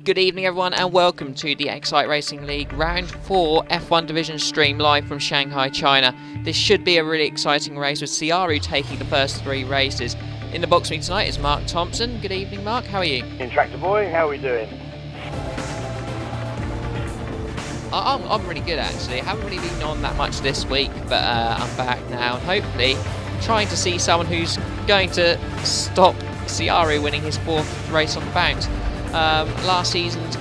Good evening everyone and welcome to the XRL Racing League Round 4 F1 Division stream live from Shanghai, China. This should be a really exciting race with Ciaru taking the first 3 races. In the box with me tonight is Mark Thompson. Good evening Mark, how are you? Tractor Boy, how are we doing? I'm really good actually. I haven't really been on that much this week, but I'm back now and hopefully trying to see someone who's going to stop Ciaru winning his 4th race on the bounce. Last season's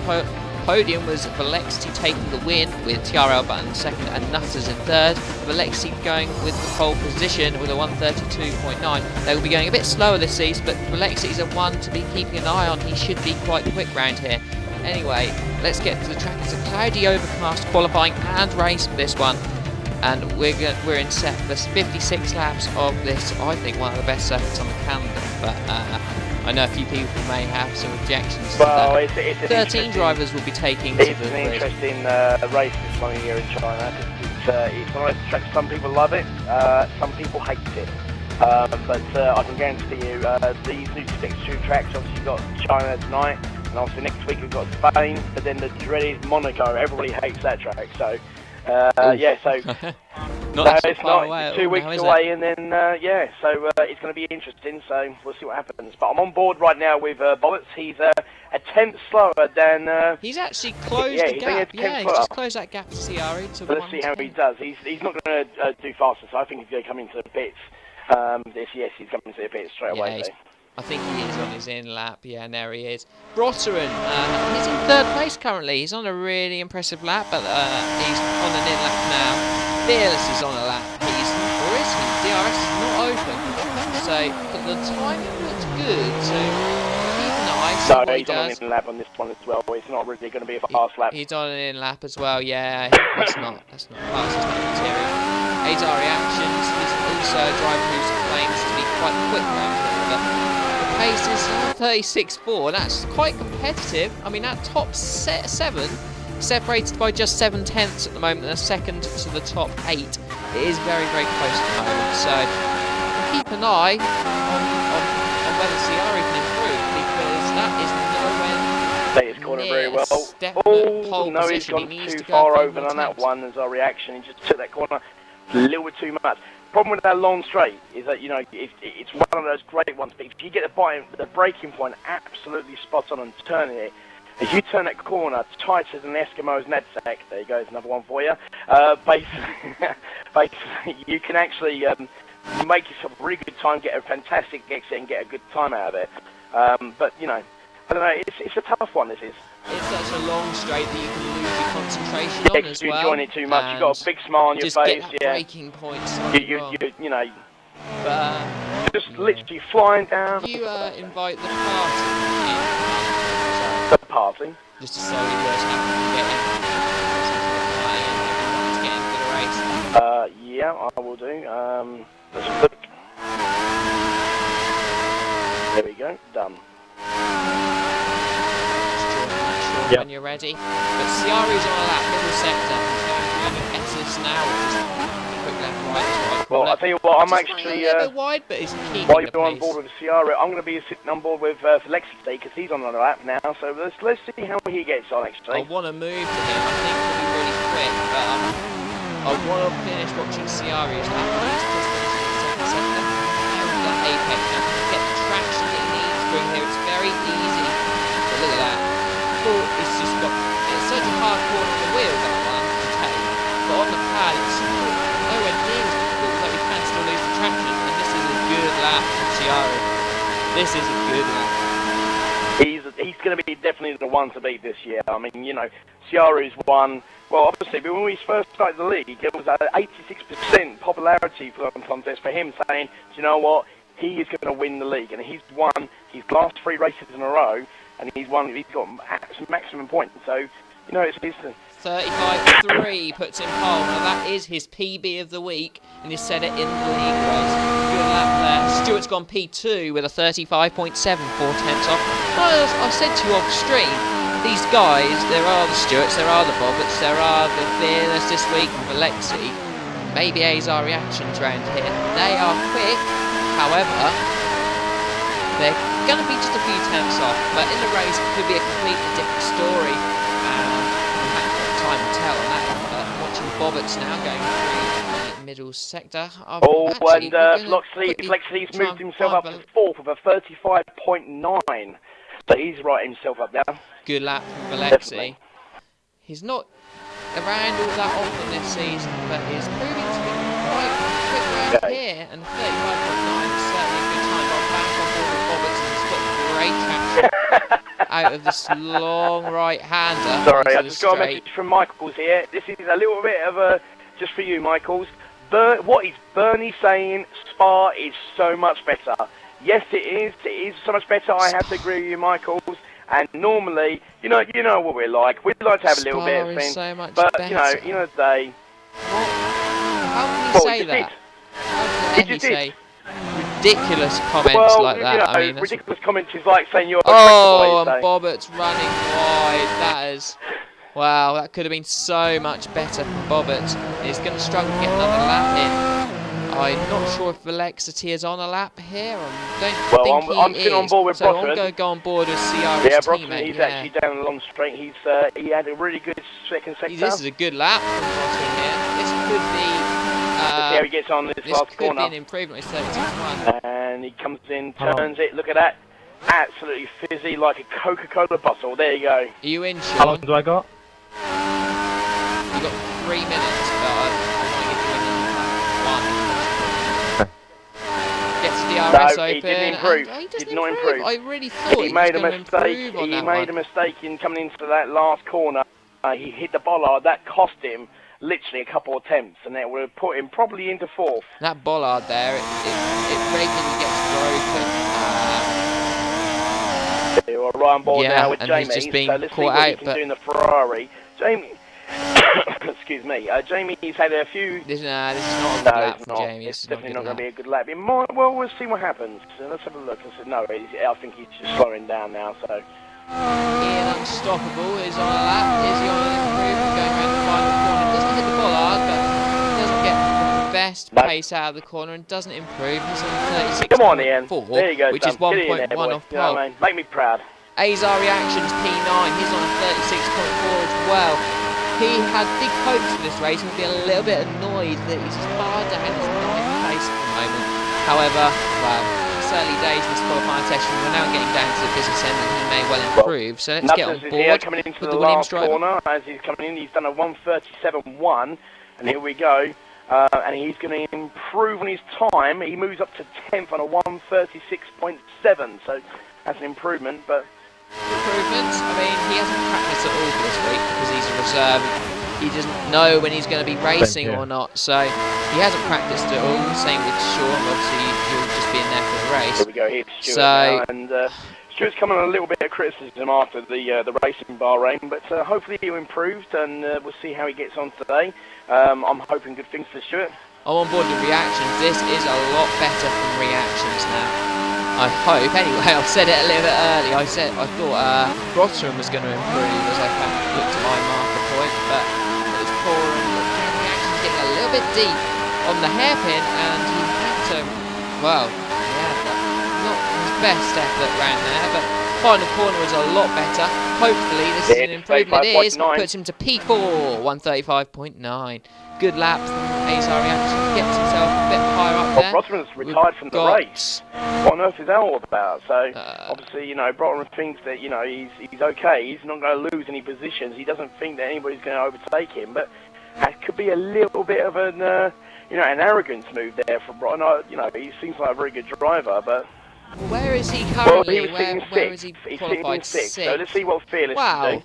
podium was Velexity taking the win with TRL Button second and Nutters in third. Velexity going with the pole position with a 132.9. They will be going a bit slower this season, but Velexity is a one to be keeping an eye on. He should be quite quick round here. Anyway, let's get to the track. It's a cloudy, overcast qualifying and race for this one. And we're in set for 56 laps of this, I think, one of the best circuits on the calendar. But I know a few people may have some objections to that. It's 13 drivers will be taking It's an interesting race this one here in China. It's one of those tracks, some people love it, some people hate it. But I can guarantee you, these new fixture tracks, obviously you've got China tonight, and obviously next week we've got Spain, but then the dreaded Monaco. Everybody hates that track, so yeah, so it's far away. 2 weeks away, and then so it's going to be interesting. So we'll see what happens. But I'm on board right now with Bollets. He's a tenth slower than. He's actually closed the gap. Yeah, he's just closed that gap to Ciaru. To let's see how he does. He's not going to do faster, so I think he's going to come into the pits. Yes, he's coming to the pits straight away. I think he is on his in lap, yeah, and there he is. Brotteren, he's in 3rd place currently. He's on a really impressive lap, but he's on an in lap now. Fearless is on a lap. Or is he? DRS is not open. So, but the timing looks good, so keep an eye, see what he does. He's on an in lap on this one as well. It's not really going to be a fast lap. He's on an in lap as well, yeah. That's not fast, it's not material. XRL Reactions, he's also a driver who claims to be quite quick around here, but pace is 36.4, and that's quite competitive. I mean, that top 7 separated by just 7 tenths at the moment, and a second to the top 8. It is very, very close at the moment, so keep an eye on whether Ciaru can improve, because that is nowhere. They is corner very well. Oh no, he's gone too far over on that one as our reaction. He just took that corner a little bit too much. Problem with that long straight is that, you know, it's one of those great ones, but if you get the braking point absolutely spot on turning it, as you turn that corner tight as an Eskimo's knapsack, there you go, there's another one for you, basically you can actually make yourself a really good time, get a fantastic exit and get a good time out of it. But, you know, I don't know, it's a tough one, this is. It's such a long straight that you can lose your concentration on as well. You're enjoying it too much. You've got a big smile on your face. Just get that braking point. You know. But, just literally flying down. You invite the party in. The party? Just to say what's happening to get into the race. Yeah, I will do. Let's look. There we go. Done. When you're ready. But Ciaru's on a lap, middle sector. He's going through the S's now, which is quick left right. Well, I'll tell you what, I'm actually. A bit wide, but he's keeping while the you're on pace. board with Ciaru, I'm going to be sitting on board with Lexi today because he's on a lap now. So let's see how he gets on actually. I want to move to him. I think he'll be really quick, but I want to finish watching Ciaru's lap. He's just finishing in second sector. And that apex now can get the traction that he needs to bring here. It's very easy. But look at that. It's just got, it's such a hard corner on the wheel, that one, to take, but on the pad it's nowhere near as difficult, so we can still lose the traction, and this is a good lap from Ciaru. This is a good lap. He's going to be definitely the one to beat this year. I mean, you know, Ciaru's won, well obviously, but when we first started the league, it was 86% popularity for the contest for him saying, do you know what, he is going to win the league, and he's won his last 3 races in a row, and he's got maximum points, so, you know, it's 35.3 puts him pole. Now that is his PB of the week, and he set it in the league race. Good lap there. Stewart's gone P2 with a 35.7, 4 tenths off. I said to you off stream, these guys, there are the Stewarts, there are the Bobberts, there are the Fearless this week, and Velexity, maybe XRL Reactions around here. They are quick, however, They're going to be just a few tenths off, but in the race it could be a completely different story. Time will tell on that one, but watching Bobbett's now going through the middle sector. Flexley's moved himself up to 4th with a 35.9. So he's right himself up now. Good lap from Velexi. He's not around all that often this season, but he's proving to be quite quick around here, and 35.9 is certainly a good time. But back on board with Bobbett's, and he's got great traction out of this long right-hander. Sorry, I just got a message from Michaels here. This is a little bit of a, just for you, Michaels. What is Bernie saying? Spa is so much better. Yes, it is. It is so much better. I have to agree with you, Michaels. And normally, you know what we're like. We'd like to have a little bit of thing, so much but better. They. How can you say that? How can he say ridiculous comments like that? I mean, ridiculous comments is like saying you're. Oh, and Bobbett's running wide. That is. Wow, that could have been so much better from Bobbett. He's going to struggle to get another lap in. I'm not sure if Velexity is on a lap here. I'm sitting on board with so Brotman. I'm going to go on board with CR's Brotman, teammate. He's actually down the long straight. He had a really good second sector. This is a good lap from Brotman here. This could be. Let's see how he gets on this last could corner. Be an improvement. It's 36-1. And he comes in, turns it. Look at that. Absolutely fizzy like a Coca-Cola bottle. There you go. Are you in, Sean? How long do I got? You got 3 minutes, but I want to get you in like 1. Gets the DRS open. He didn't improve. He did not improve. I really thought he made a mistake. He made a mistake in coming into that last corner. He hit the bollard. That cost him literally a couple of attempts, and it would have put him probably into 4th. That bollard there, it regularly gets broken. We're right on board now with Jamie. He's just been so let's see what he can do in the Ferrari. Jamie. Excuse me. Jamie's had a few. This is not a good lap for Jamie. It's definitely not going to be a good lap. Well, we'll see what happens. So let's have a look. I think he's just slowing down now. So. Ian Unstoppable is on a lap. Is he on an improvement going around the final corner? Doesn't hit the bollard, but doesn't get the best pace out of the corner and doesn't improve. He's on 36.4. Come on, Ian. There you go, which is 1.1 off pole. You know what I mean? Make me proud. Azar Reactions P9. He's on a 36.4 as well. He had big hopes for this race and would be a little bit annoyed that he's far down his 9th place at the moment. However, well, it's early days in this qualifying session. We're now getting down to the business end and he may well improve. So let's get on board coming into with the last corner. As he's coming in, he's done a 1:37.1, and here we go. And he's going to improve on his time. He moves up to 10th on a 1:36.7. So that's an improvement, but. Improvements. I mean, he hasn't practiced at all for this week because he's a reserve. He doesn't know when he's going to be racing or not, so he hasn't practiced at all. Same with Sean. Obviously, he'll just be in there for the race. Here we go. Here's Stuart now, and Stuart's coming on a little bit of criticism after the race in Bahrain, but hopefully he'll improve, and we'll see how he gets on today. I'm hoping good things for Stuart. I'm on board with reactions. This is a lot better from reactions now. I hope. Anyway, I've said it a little bit early. I thought Brotman was going to improve as I looked at my marker point, but it's poor and reactions getting a little bit deep on the hairpin, and he had to, well, yeah, not his best effort round there, but final corner was a lot better. Hopefully this is an improvement. It is. Puts him to P4, 135.9. Good lap from Azar Reactions. Gets himself a bit higher up there. Brotman's retired from the race. What on earth is that all about? So, obviously, Brotman thinks that, he's okay. He's not going to lose any positions. He doesn't think that anybody's going to overtake him. But that could be a little bit of an arrogance move there from Brotman. He seems like a very good driver, but... Where is he currently? Well, where is he qualified? He's sixth. So let's see what Fearless can do.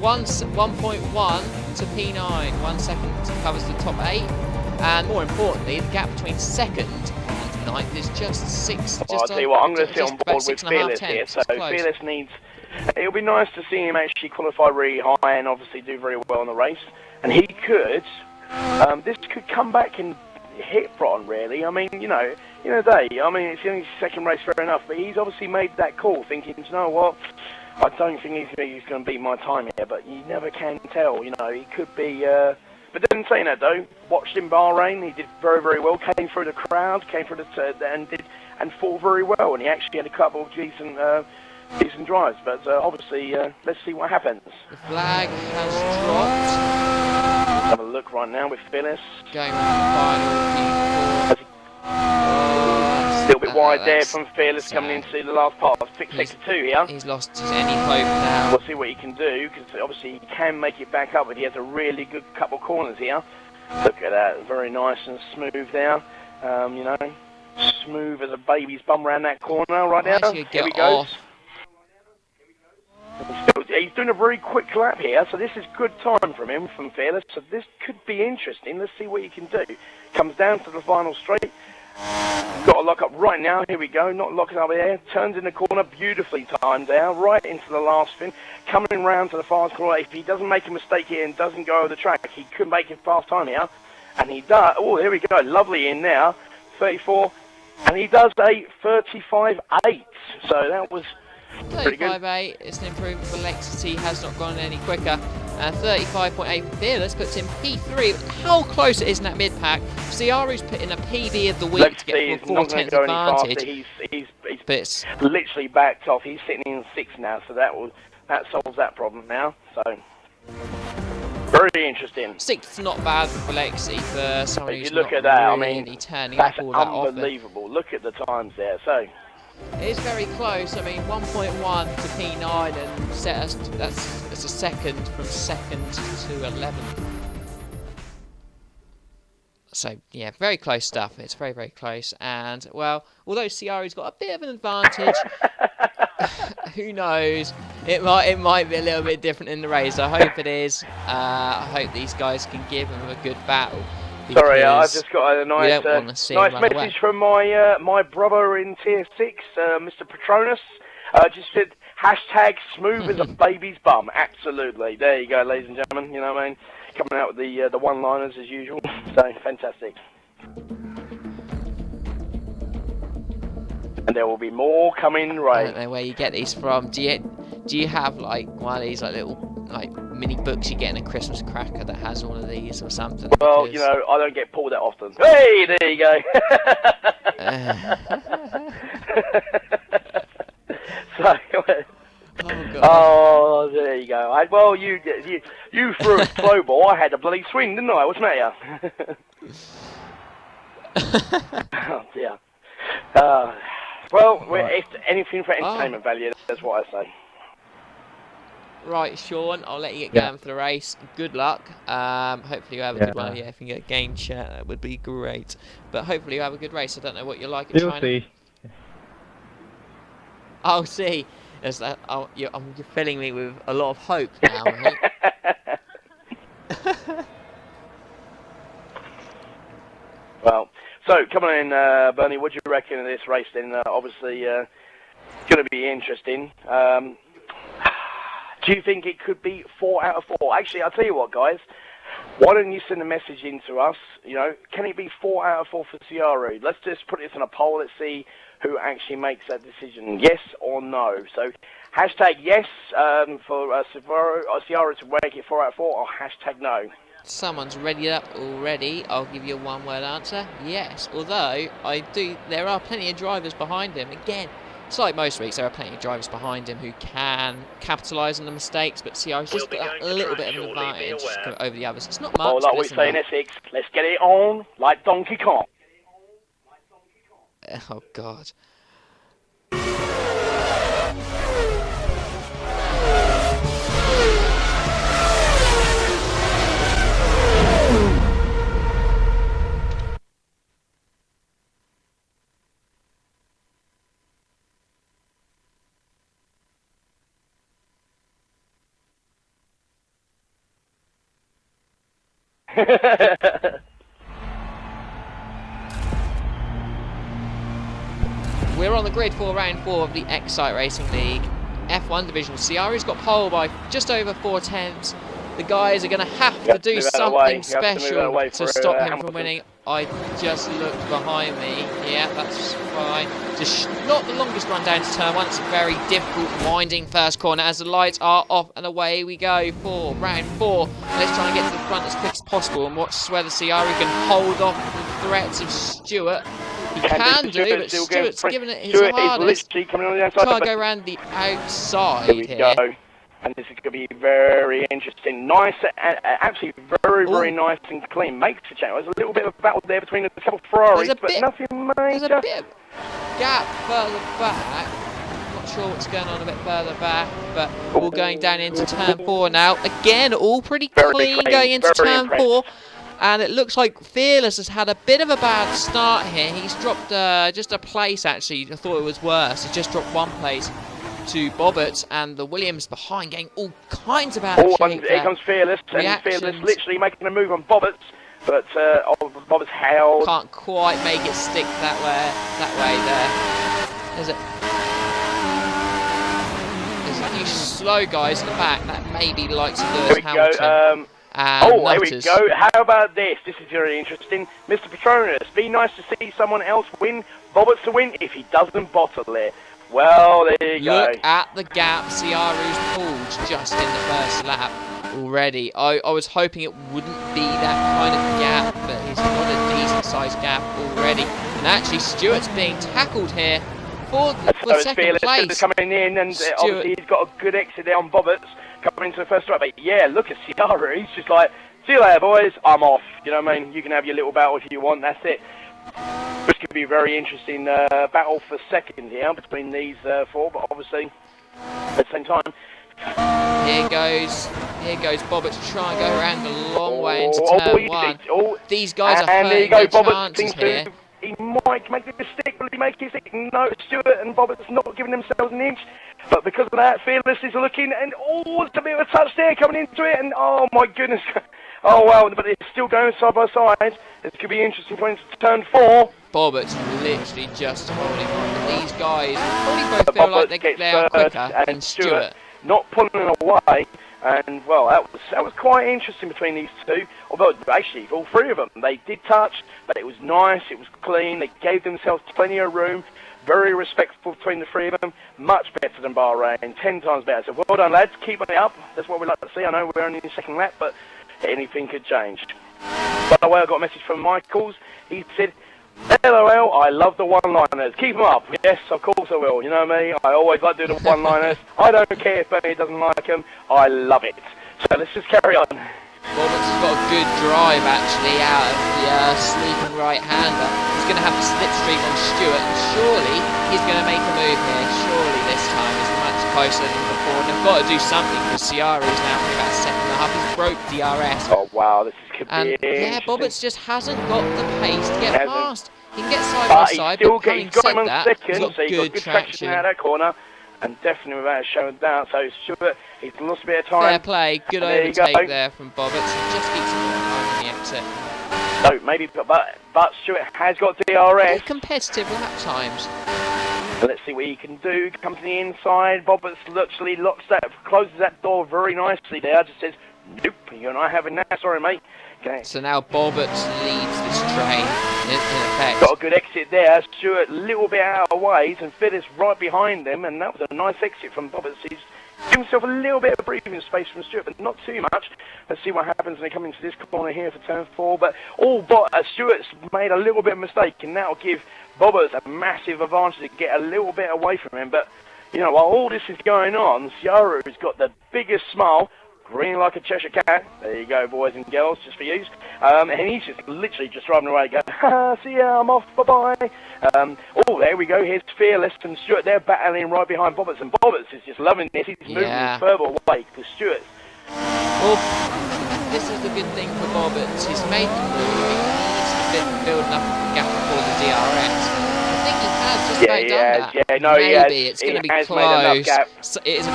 1.1 to P9, 1 second covers the top 8, and more importantly, the gap between second and ninth is just 6. I'll tell you what, I'm going to sit on board with Fearless here. So Fearless needs. It'll be nice to see him actually qualify really high and obviously do very well in the race. And he could. This could come back and hit Broughton really. I mean, it's only his second race, fair enough, but he's obviously made that call, thinking, you know what? I don't think he's going to beat my time here, but you never can tell. He could be. But then saying that though, watched in Bahrain, he did very, very well. Came through the crowd, and and fought very well, and he actually had a couple of decent drives. But obviously, let's see what happens. The flag has dropped. Let's have a look right now with Phyllis. Going on the final few. A little bit wide there from Fearless coming into the last part of sector 2 here. He's lost any hope now. We'll see what he can do, because obviously he can make it back up, but he has a really good couple of corners here. Look at that, very nice and smooth there. You know, smooth as a baby's bum around that corner right now. Here he goes. He's doing a very quick lap here, so this is good time from him, from Fearless. So this could be interesting. Let's see what he can do. Comes down to the final straight. Got to lock up right now. Here we go. Not locking up here. Turns in the corner. Beautifully timed there. Right into the last spin. Coming round to the fast corner. If he doesn't make a mistake here and doesn't go over the track, he could make it fast time here. And he does. Oh, here we go. Lovely in now. 34. And he does a 35.8. So that was pretty good. 35.8. It's an improvement for Lexity. Has not gone any quicker. 35.8 for Fearless puts him P3. How close it is in that mid-pack. Ciaru's put in a PB of the week to get 4/10 advantage. He's literally backed off. He's sitting in 6th now, so that solves that problem now. So very interesting. 6th's not bad for Lexi for someone who's look not at that, really I mean, turning that's up all that often. unbelievable. Look at the times there. So it is very close. I mean, 1.1 to P9 and set us. That's a second from 2nd to 11th. So yeah, very close stuff. It's very, very close. And well, although Ciaru's got a bit of an advantage, who knows? It might be a little bit different in the race. I hope it is. I hope these guys can give him a good battle. Sorry, I just got a nice message from my brother in Tier 6, Mr. Patronus. Just said, hashtag smooth as a baby's bum. Absolutely. There you go, ladies and gentlemen. You know what I mean? Coming out with the one-liners as usual. So, fantastic. And there will be more coming right. I don't know where you get these from. Do you have like one of these like little mini books you get in a Christmas cracker that has all of these or something? Well, you know, I don't get pulled that often. Hey, there you go. So, oh, God. Oh, there you go. Well, you threw a slow ball. I had a bloody swing, didn't I? What's the matter? Oh dear. Well, it's anything for entertainment value. That's what I say. Right, Sean, I'll let you get going for the race. Good luck. Hopefully you have a good one. Yeah, if you can get a game chat, that would be great. But hopefully you have a good race. I don't know what you're like at China. You'll see. I'll see. You're filling me with a lot of hope now, mate. Well, so come on in, Bernie. What do you reckon of this race? Then, obviously, it's going to be interesting. Do you think it could be 4 out of 4? Actually, I'll tell you what, guys. Why don't you send a message in to us? You know, can it be 4 out of 4 for Ciaru? Let's just put this in a poll. Let's see who actually makes that decision, yes or no. So, hashtag yes for Ciaru to make it 4 out of 4, or hashtag no. Someone's ready up already. I'll give you a one-word answer. Yes. Although there are plenty of drivers behind him. Again, it's like most weeks. There are plenty of drivers behind him who can capitalise on the mistakes, but Ciaru's just got a little bit of an advantage over the others. It's not much. Oh, like we say in Essex, let's get it on like Donkey Kong. Oh God. We're on the grid for round 4 of the Excite Racing League F1 division. Ciaru's got pole by just over 4/10. The guys are going to have to do something special to stop him from winning. I just looked behind me. Yeah, that's fine. Just not the longest run down to turn 1. It's a very difficult, winding first corner as the lights are off, and away we go for round 4. Let's try and get to the front as quick as possible and watch whether Ciaru can hold off the threats of Stewart. He can do, but Stewart's giving it his hardest. Literally coming on the outside. Try to go around the outside here. We here. go. And this is going to be very interesting. Nice, actually very nice and clean. Makes a change. There's a little bit of a battle there between a couple of Ferraris, but nothing major. There's a bit of gap further back. Not sure what's going on a bit further back, but all going down into turn 4 now. Again, all pretty clean going into turn 4. And it looks like Fearless has had a bit of a bad start here. He's dropped just a place, actually. I thought it was worse. He's just dropped 1 place to Bobbert, and the Williams behind getting all kinds of out of shape. Here comes Fearless, and Fearless literally making a move on Bobbert, but Bobbert's held. Can't quite make it stick that way there. There's a few slow guys in the back that maybe likes Lewis Hamilton. There we go. How about this? This is very interesting. Mr. Petronas, be nice to see someone else win. Bobbert's to win if he doesn't bottle it. Well, there you go. Look at the gap Ciaru's pulled just in the first lap already. I was hoping it wouldn't be that kind of gap, but he's got a decent-sized gap already. And actually, Stewart's being tackled here for second place. Coming in, and obviously he's got a good exit there on Bobbert's coming into the first straight. But yeah, look at Ciaru. He's just like, see you later, boys. I'm off. You know what I mean? You can have your little battle if you want. That's it. This could be a very interesting battle for second here between these 4, but obviously at the same time. Here goes Bobbert to try and go around the long way into turn 1. These guys are hurting their chances here. He might make the mistake, will he make his stick? No, Stewart and Bobbert's not giving themselves an inch. But because of that, Fearless is looking, and it's a bit of a touch there coming into it, and oh my goodness. Oh wow, but it's still going side by side. This could be interesting points to turn 4. Bobbert's literally just holding on. These guys probably both feel like they're quicker than Stewart. Not pulling away. And, well, that was quite interesting between these two. Although, actually, all 3 of them, they did touch, but it was nice, it was clean, they gave themselves plenty of room, very respectful between the 3 of them, much better than Bahrain, 10 times better. So, well done, lads, keep it up, that's what we like to see. I know we're only in the second lap, but anything could change. By the way, I got a message from Michaels. He said, LOL, I love the one-liners. Keep them up. Yes, of course I will. You know me, I always like doing the one-liners. I don't care if Bernie doesn't like them. I love it. So let's just carry on. Bobbert's got a good drive, actually, out of the sleeping right-hander. He's going to have the slipstream on Stewart, and surely he's going to make a move here. Surely this time is much closer than before. And they've got to do something, because Ciaru is now probably about 2nd and a half. He's broke DRS. Oh, wow, this could be yeah, Bobbert's just hasn't got the pace to get past. He can get side by side, but having said that, he's got good traction out of that corner. And definitely without a show of doubt. So Stewart, he's lost a bit of time. Fair play, good overtake there from Bobbert. He just keeps it on the exit. No, maybe, but Stewart has got DRS. Competitive lap times. So let's see what he can do. Comes to the inside. Bobbert's literally closes that door very nicely there. Just says, nope, you're not having that. Sorry, mate. Okay. So now Bobbert leads this train in effect. Got a good exit there. Stewart a little bit out of ways, and Phyllis right behind them, and that was a nice exit from Bobbert. He's given himself a little bit of breathing space from Stewart, but not too much. Let's see what happens when they come into this corner here for turn 4. But Stewart's made a little bit of mistake, and that'll give Bobbert a massive advantage to get a little bit away from him. But you know, while all this is going on, Ciaru's got the biggest smile. Green like a Cheshire cat. There you go, boys and girls, just for you. And he's just literally just driving away, going, ha, see ya, I'm off, bye-bye. There we go, here's Fearless and Stewart. They're battling right behind Bobberts, and Bobberts is just loving this. He's moving further away to Stewart. Well, this is the good thing for Bobberts. He's made the move. He needs to build enough of a gap before the DRS. I think he has just about done that. Yeah, no, maybe it's going to be close. It's a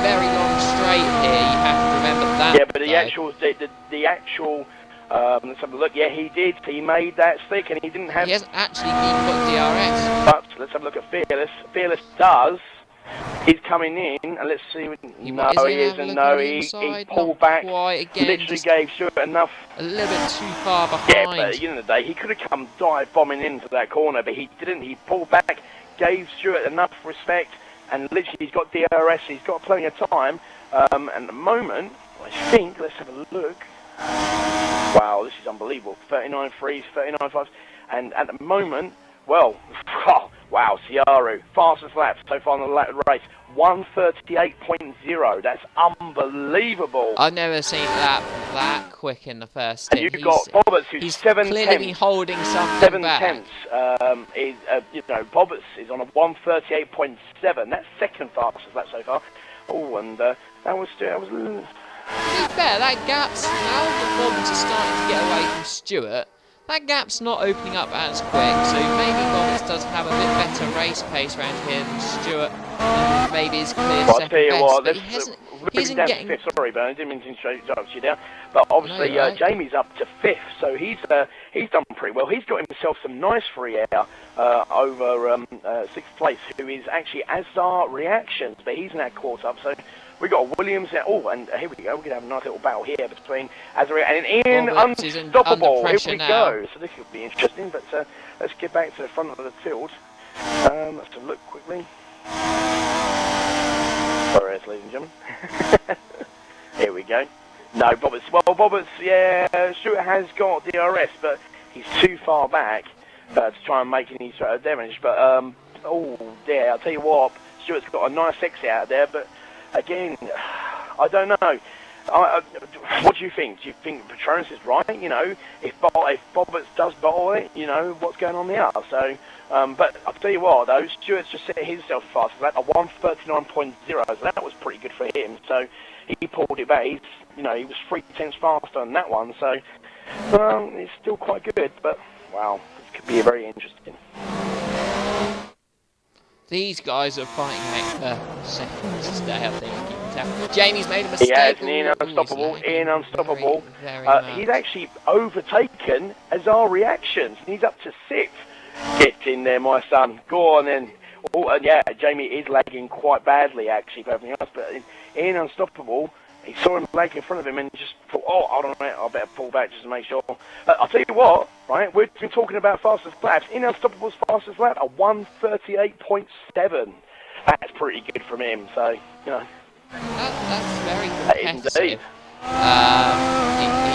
very long straight here. You have to remember that. Yeah, but the actual let's have a look. Yeah, he did. He made that stick, and he didn't have. He hasn't actually even got DRS. But let's have a look at Fearless. Fearless does. He's coming in, and let's see. He isn't. No, he pulled back. Literally gave Stewart enough. A little bit too far behind. Yeah, but at the end of the day, he could have come dive bombing into that corner, but he didn't. He pulled back, gave Stewart enough respect, and literally he's got DRS. He's got plenty of time. And at the moment, I think, let's have a look. Wow, this is unbelievable. 39 threes, 39 fives. And at the moment, well, oh, wow, Ciaru, fastest lap so far in the race, 1:38.0. That's unbelievable. I've never seen that quick in the first stint. And you've got Roberts, who's 7 clearly tenths. been holding something 7 back. tenths. Roberts is on a 1:38.7. That's second fastest lap so far. Oh, and that was. To be fair, that gap's, now that Roberts is starting to get away from Stewart, that gap's not opening up as quick, so maybe Roberts does have a bit better race pace around here than Stewart, and maybe is clear Well, second best, but he isn't getting... Fifth, sorry, but I didn't mean to interrupt you there. But obviously, No, right. Jamie's up to 5th, so he's done pretty well. He's got himself some nice free air over 6th place, who is actually Azar Reactions, but he's now caught up, so... We got Williams there. Oh, and here we go. We're going to have a nice little battle here between Azariah and Ian Unstoppable. Here we go. So this could be interesting, but let's get back to the front of the field. Let's have a look quickly. Sorry, ladies and gentlemen. Here we go. No, Roberts. Well, Roberts, yeah, Stewart has got DRS, but he's too far back to try and make any sort of damage. But, oh, dear, I'll tell you what, Stewart's got a nice exit out there, but again, I don't know. What do you think? Do you think Patronus is right? You know, if Roberts does bottle it, you know, what's going on there? So, but I'll tell you what, though, Stewart's just set himself fast for that, a 1:39.0, so that was pretty good for him. So he pulled it back. He was 3 tenths faster on that one. So it's still quite good, but wow, this could be very interesting. These guys are fighting out for seconds today, I think. Jamie's made a mistake. He has, Ian Unstoppable. He's actually overtaken Azar Reactions. He's up to 6th. Get in there, my son. Go on then. Oh, and yeah, Jamie is lagging quite badly, actually, for everything else. But Ian Unstoppable, he saw him lag in front of him and just thought, oh, hold on a minute, I better pull back just to make sure. I'll tell you what, right, we've been talking about fastest laps. Ian Unstoppable's fastest lap, a 1:38.7. That's pretty good from him, so, you know. That's very competitive.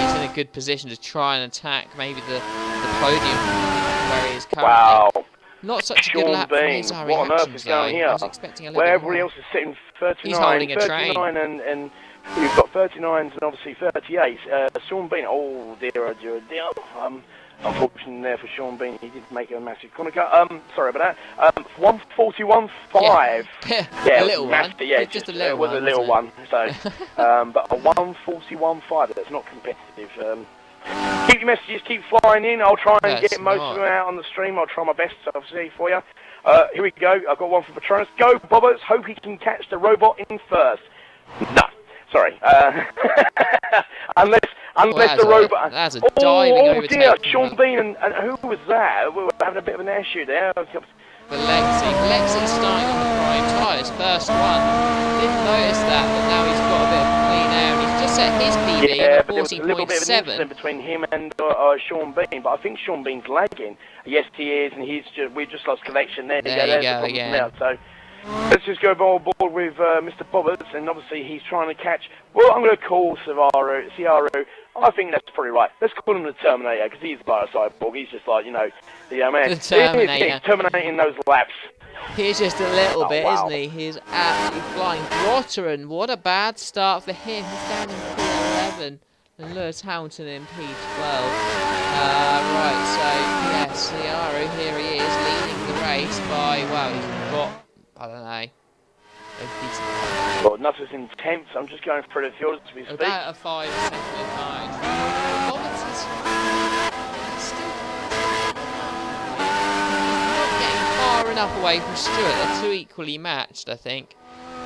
He's in a good position to try and attack maybe the podium where he is currently. Wow. Not such a good lap for Azar What on earth Reactions, is going here? I was expecting a little Where bit everybody more. else is sitting 39, He's holding a 39 train. and you've got 39s and obviously 38s. Sean Bean, oh dear. Unfortunately there for Sean Bean, he did make a massive corner cut. Sorry about that. 1:41.5. Yeah, a little one. Yeah, just a little it was one. a little one. So, but a 1:41.5. That's not competitive. Keep your messages, keep flying in. I'll try and get most of them out on the stream. I'll try my best, obviously, for you. Here we go. I've got one for Patronus. Go, Bobbers. Hope he can catch the robot in first. No, sorry. Unless the robot... That's a diving overtake. Oh, dear. Sean Bean and who was that? We were having a bit of an issue there. Lexi's starting on the prime tyres, first one. Didn't notice that, but now he's got a bit of clean air, and he's just set his PB at 40.7. But there was a little bit of an incident between him and Sean Bean, but I think Sean Bean's lagging. Yes, he is, and we've just lost connection there. There you go, yeah. Now, so let's just go on board with Mr. Bobbers, and obviously he's trying to catch. Well, I'm going to call Ciaru. I think that's pretty right. Let's call him the Terminator, because he's like a cyborg. He's just like, man. The Terminator. He's terminating those laps. He's just a little bit, isn't he? He's absolutely flying. Rotteran, what a bad start for him. He's down in P11 and Lewis Hamilton in P12. Right, so, Ciaru, here he is, leading the race by, well, he's got, I don't know, well, nothing's intense. I'm just going through the field as we speak. About a 5 second behind. Roberts is still not getting far enough away from Stewart. They're too equally matched, I think.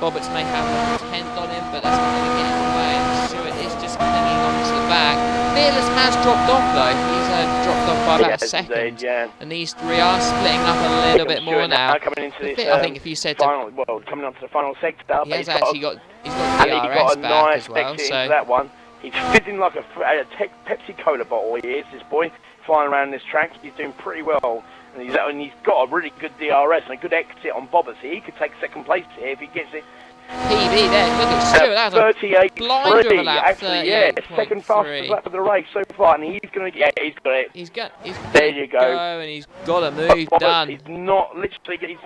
Roberts may have a 10 on him, but that's not going to get in the way. Stewart is just clinging on to the back. Fearless has dropped off, though. He's dropped off by about a second. Indeed, yeah. And these three are splitting up a little bit more now. Coming into this, I think if you said final, coming up to the final sector, he's got DRS back as well. So that one, he's fizzing like a Pepsi Cola bottle. He is, this boy, flying around this track. He's doing pretty well. And he's got a really good DRS and a good exit on Bobbers. He could take second place here if he gets it. P1 PB there. Look at Stewart. That's a 38 blinder of a lap. Actually, yeah, second fastest lap of the race so far, and he's going to, yeah, he's got it. He's got. There you go. And he's got a move done. He's not literally.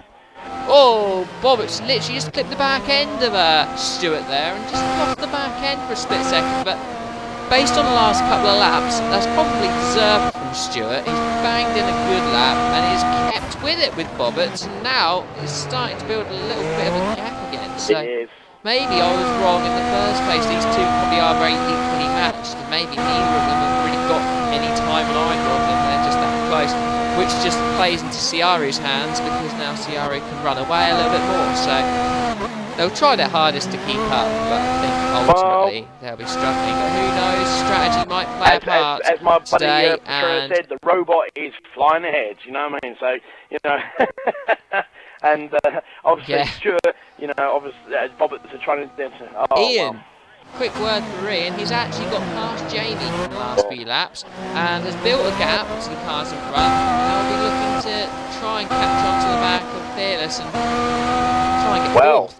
Oh, Bobbitt's literally just clipped the back end of Stewart there and just lost the back end for a split second. But based on the last couple of laps, that's probably deserved from Stewart. He's banged in a good lap and he's kept with it with Bobbitt, and now it's starting to build a little bit of a gap again. So maybe I was wrong in the first place. These two probably are very equally matched, and maybe neither of them have really got any time on either of them. They're just that close, which just plays into Ciaru's hands because now Ciaru can run away a little bit more. So they'll try their hardest to keep up, but I think ultimately they'll be struggling. But who knows? Strategy might play a part as my today. buddy said, the robot is flying ahead. You know what I mean? So and obviously Stuart, obviously Bobbitt's are trying to. Ian. Quick word for Ian, he's actually got past Jamie in the last few laps and has built a gap to the cars in front. Now he'll be looking to try and catch on to the back of Fearless and try and get fourth.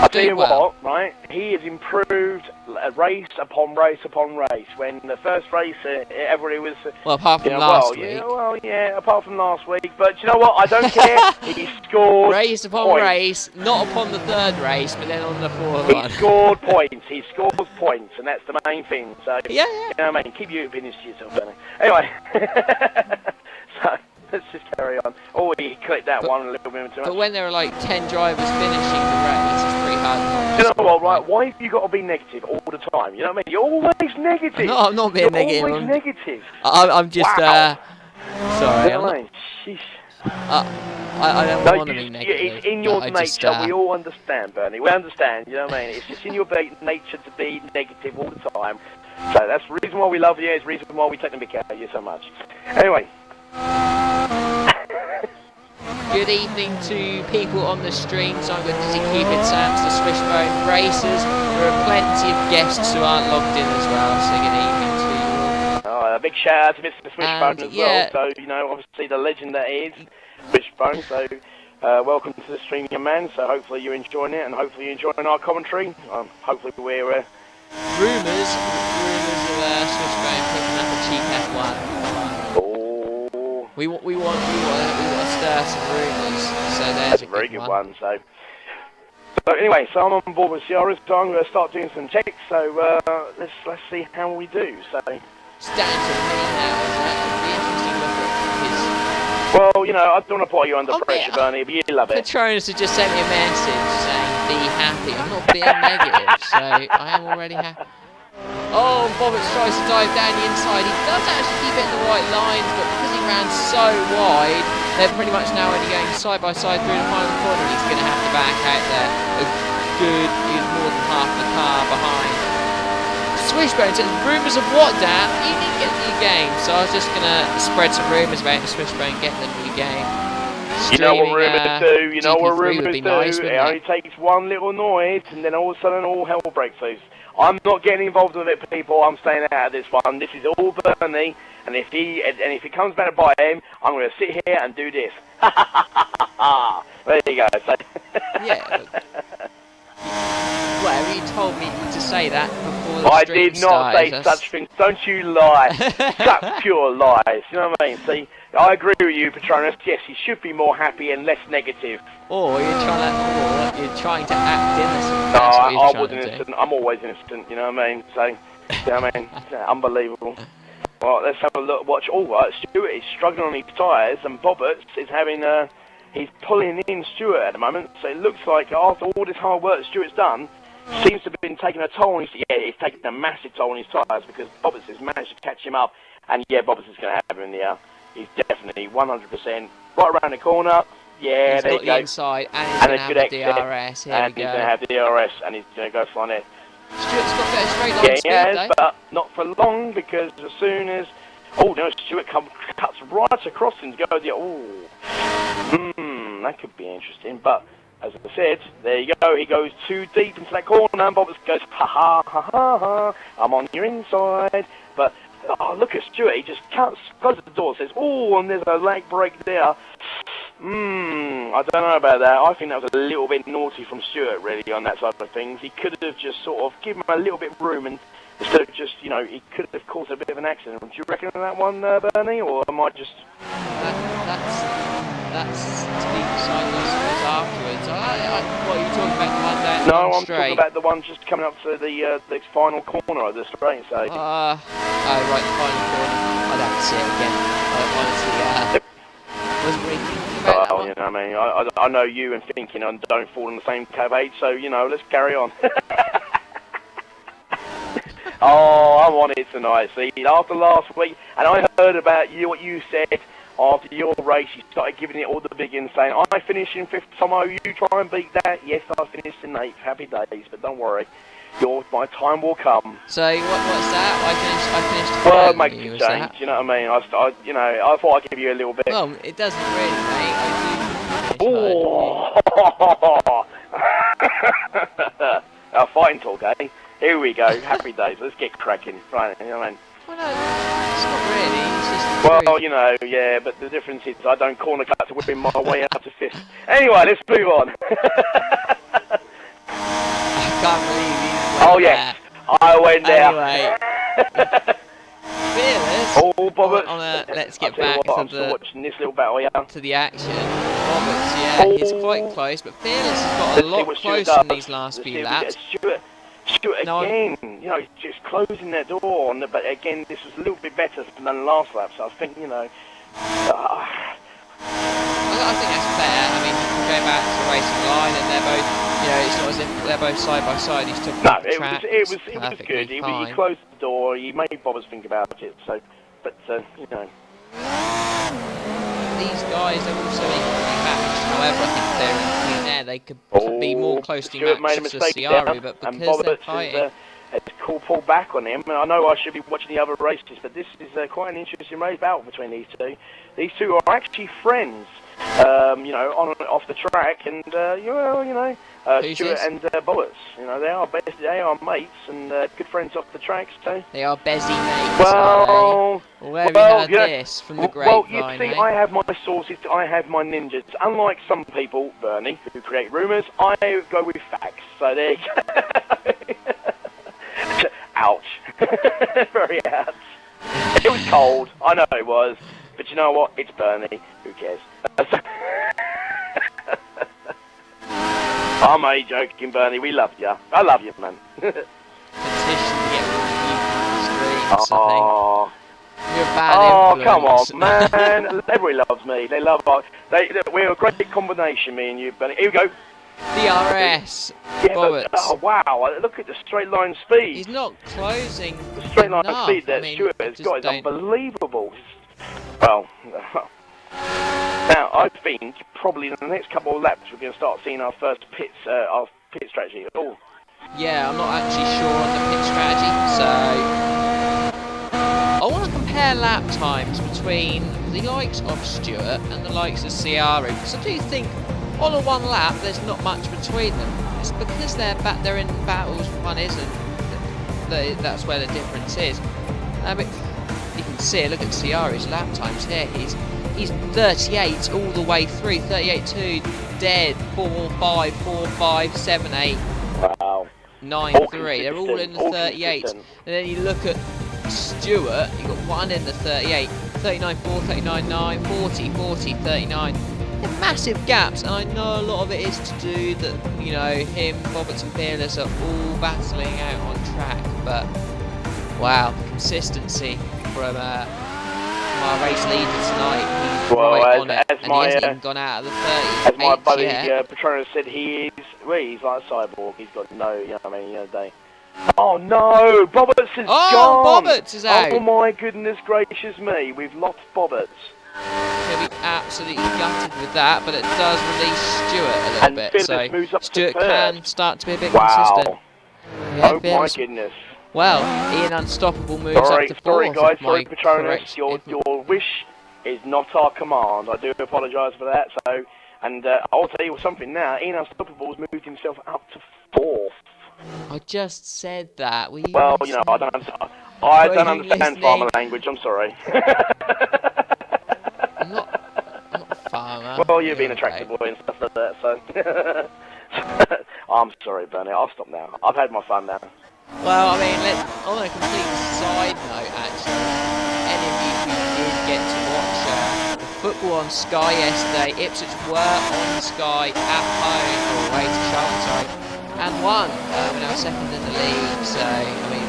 I'll tell you what, right? He has improved race upon race upon race. When the first race, everybody was... well, apart from last week. Apart from last week. But you know what? I don't care. He scored race upon points. Race, not upon the third race, but then on the fourth one. He scored points. He scores points, and that's the main thing. So, yeah. You know what I mean? Keep your opinions to yourself, Benny. Anyway. So... let's just carry on. Oh, he clicked that one a little bit too much. But when there are like 10 drivers finishing the race, it's pretty hard not to. You know what, right? Why have you got to be negative all the time? You know what I mean? You're always negative. No, I'm not being negative. You're always negative. I'm just, sorry. You know what I mean? Sheesh. I don't want to be negative. It's in your nature. We all understand, Bernie. We understand. You know what I mean? It's just in your nature to be negative all the time. So that's the reason why we love you. It's the reason why we take the mick out of you so much. Anyway. Good evening to people on the stream. So I'm going to see Cupid, Sam's, the Swishbone Racers. There are plenty of guests who aren't logged in as well. So good evening to you all. A big shout out to Mr. Swishbone as well. So, obviously the legend that is Swishbone. So welcome to the stream, young man. So hopefully you're enjoying it and hopefully you're enjoying our commentary. Hopefully we're... rumours of Swishbone picking up a cheap F1. We want to stir some rumours. So there's a very good one. So anyway, so I'm on board with Ciara, so I'm going to start doing some checks. So let's see how we do. So it's down to me now, isn't it? It'll be interesting to look at his... well, I don't want to put you under pressure, Bernie, but you love it. Patronus has just sent me a message saying, "Be happy." I'm not being negative, so I am already happy. Oh, Bobbitt tries to dive down the inside. He does actually keep it in the right lines, but because he ran so wide, they're pretty much now only going side by side through the final corner, and he's going to have to back out there. He's more than half the car behind. Swishbone says, rumours of what, Dan? You didn't get the new game, so I was just going to spread some rumours about the Swishbone getting the new game. You know what rumours do, nice, it only takes one little noise, and then all of a sudden all hell breaks loose. I'm not getting involved with it, people. I'm staying out of this one. This is all Bernie, and if it comes back to bite him, I'm going to sit here and do this. There you go. So. Yeah. Well, you told me to say that before the I stream did not say such things. Don't you lie. Such pure lies. You know what I mean? See, I agree with you, Patronus. Yes, you should be more happy and less negative. Or you're trying to act innocent. No, I was innocent. I'm always innocent. You know what I mean? So, you know what I mean? Unbelievable. Well, let's have a look. Watch. All right, Stewart is struggling on his tyres, and Bobbitt is having he's pulling in Stewart at the moment. So it looks like after all this hard work that Stewart's done, seems to have been taking a toll on his... yeah, he's taking a massive toll on his tyres because Bobbitt has managed to catch him up, and yeah, Bobbitt is going to have him in the air. He's definitely 100% right around the corner. Yeah, there you go. The inside, and he's going to have the DRS. Here and we go. He's going to have the DRS, and he's going to go flying it. Stewart's got better straight line speed, though. But not for long, because as soon as... oh, no, Stewart cuts right across and goes... that could be interesting, but... as I said, there you go, he goes too deep into that corner, and Bobbitt goes, ha ha ha ha ha, I'm on your inside, but, oh, look at Stewart, he just cuts, closes the door, says, oh, and there's a leg break there, I don't know about that. I think that was a little bit naughty from Stewart, really, on that side of things. He could have just sort of given him a little bit of room, and instead of just, you know, he could have caused a bit of an accident. Do you reckon that one, Bernie, or am I just... That's to be decided, I suppose, afterwards. What are you talking about, the one down No, I'm straight? talking about the one just coming up to the final corner of the straight, so... Right, the final corner. I'd have to see it again. I honestly, wasn't really thinking about that one. You know what I mean, I know you and thinking and don't fall in the same cave, so, you know, let's carry on. Oh, I want it tonight, see, after last week, and I heard about you, what you said after your race, you started giving it all the big ins, saying, I finished in 5th, somehow you try and beat that. Yes, I finished in 8th, happy days, but don't worry, my time will come. So, what's that? I finished well, it makes you, a change, you know what I mean? I thought I'd give you a little bit. Well, it doesn't really, mate. I do Oh! Our fighting talk, eh? Here we go, happy days, let's get cracking. Right, you know what I mean? Well, no, it's not really. It's just well, you know, yeah, but the difference is I don't corner cut to win my way out to 5th. Anyway, let's move on. I can't believe you. Oh, yes, I went there. Anyway. Fearless. Oh, Bobbert. Let's get back I'm still watching this little battle, yeah. to the action. Roberts, yeah, he's quite close, but Fearless has got a lot closer in these last few laps. Stewart again, you know, he's just closing that door, but again, this was a little bit better than the last lap, so I think, you know... I think that's fair. I mean, you can go back to the racing line, and they're both, you know, it's not as if they're both side by side. He's took no, the track. it was good. He closed the door. He made Bobbers think about it. So, but you know, these guys are also equally matched. However, I think they're in clean air. They could be more closely matched to Ciari, but because they're fighting. It's cool pull back on him, and I know I should be watching the other races, but this is quite an interesting race battle between these two. These two are actually friends, you know, on and off the track, and Stewart and Bobbers, you know, they are mates and good friends off the track. So they are busy mates. Well, where have you heard this from the grapevine? Well, you see, I have my sources, I have my ninjas. Unlike some people, Bernie, who create rumours, I go with facts. So there you go. Ouch. Very ouch. It was cold. I know it was. But you know what? It's Bernie. Who cares? I'm only joking, Bernie. We love you. I love you, man. Petition to get streams, I think. You're a bad influence. Come on, man. Everybody loves me. They love us. We're a great combination, me and you, Bernie. Here we go. DRS. Yeah, but, oh, wow, look at the straight line speed. He's not closing. The straight line enough. speed that Stewart has got is unbelievable. Well, now I think probably in the next couple of laps we're going to start seeing our first pit strategy. Oh. Yeah, I'm not actually sure on the pit strategy, so I want to compare lap times between the likes of Stewart and the likes of Ciari, because I do think on a one lap there's not much between them. It's because they're in battles, one isn't. That's where the difference is. But you can see it. Look at Ciari's lap times here. He's 38 all the way through. 38.2 dead. 4.5, 4.5, 7.8. Wow. 9.3. They're all in the 38. And then you look at Stewart. You got one in the 38. 39.4, 39.9, 40, 40, 39. They're massive gaps, and I know a lot of it is to do that, you know, him, Bobbert and Fearless are all battling out on track, but wow, the consistency from our race leader tonight. He's right on it, and he hasn't even gone out of the 30. As my buddy Patronus said, he's like a cyborg. He's got no, you know what I mean, day. Oh no, Bobberts is gone! Bobberts is out! Oh my goodness gracious me, we've lost Bobberts. He'll be absolutely gutted with that, but it does release Stewart a little bit, so Stewart can start to be a bit consistent. Yeah, oh my goodness. Well, Ian Unstoppable moves up to 4th. Sorry guys, sorry Patronus, your wish is not our command. I do apologise for that, so, and I'll tell you something now, Ian Unstoppable's moved himself up to 4th. I just said that. Well, you know, I don't understand farmer language, I'm sorry. I'm not a farmer. well, you've been attractive boy and stuff like that, so... I'm sorry, Bernie, I'll stop now. I've had my fun now. Well, I mean, on a complete side note, actually, any of you who did get to watch the football on Sky yesterday, Ipswich were on Sky at home, or away to Charlton, sorry, and won. We're now second in the league, so, I mean...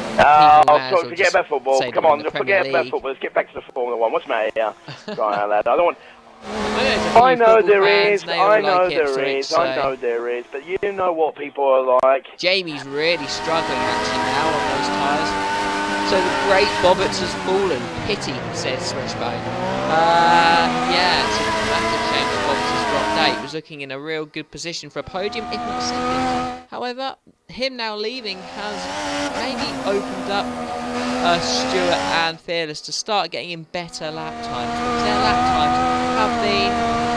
forget about football. Come on, forget about football. Let's get back to the Formula 1. What's the matter here? Right, lad, I don't want... I know there is, I know there is, but you know what people are like. Jamie's really struggling actually now on those tyres. So the great Bobbitt has fallen. Pity, says Switchbone. Yeah, it's a massive shame that Bobbitt has dropped out. He was looking in a real good position for a podium, if not second. However, him now leaving has maybe opened up Stewart and Fearless to start getting in better lap times, because their lap times have been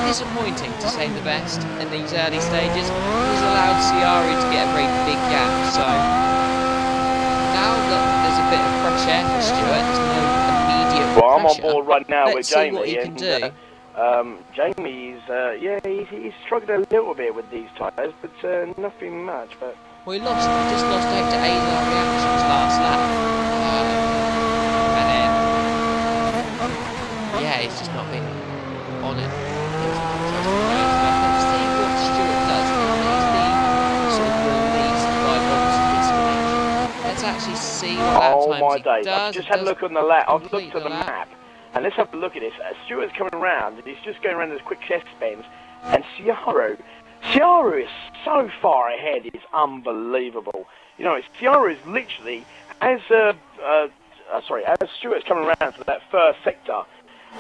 disappointing, to say the best, in these early stages. It has allowed Ciaru to get a very big gap, so now that there's a bit of fresh air for Stewart, there's no immediate pressure. I'm on board right now with Jamie. Let's see what he can do. Jamie's, he's struggled a little bit with these tyres, but nothing much. But well, he just lost out to AZR Reactions last lap. And then, yeah, he's just not been on it. Let's see what Stewart does. He's been sort of released by Bob's disconnection. Let's actually see what lap times he does. I've just had a look on the lap. I've looked at the map. And let's have a look at this. Stewart's coming around, and he's just going around those quick chest spins. And Ciaru is so far ahead, it's unbelievable. You know, Ciaru is literally, as Stewart's coming around to that first sector,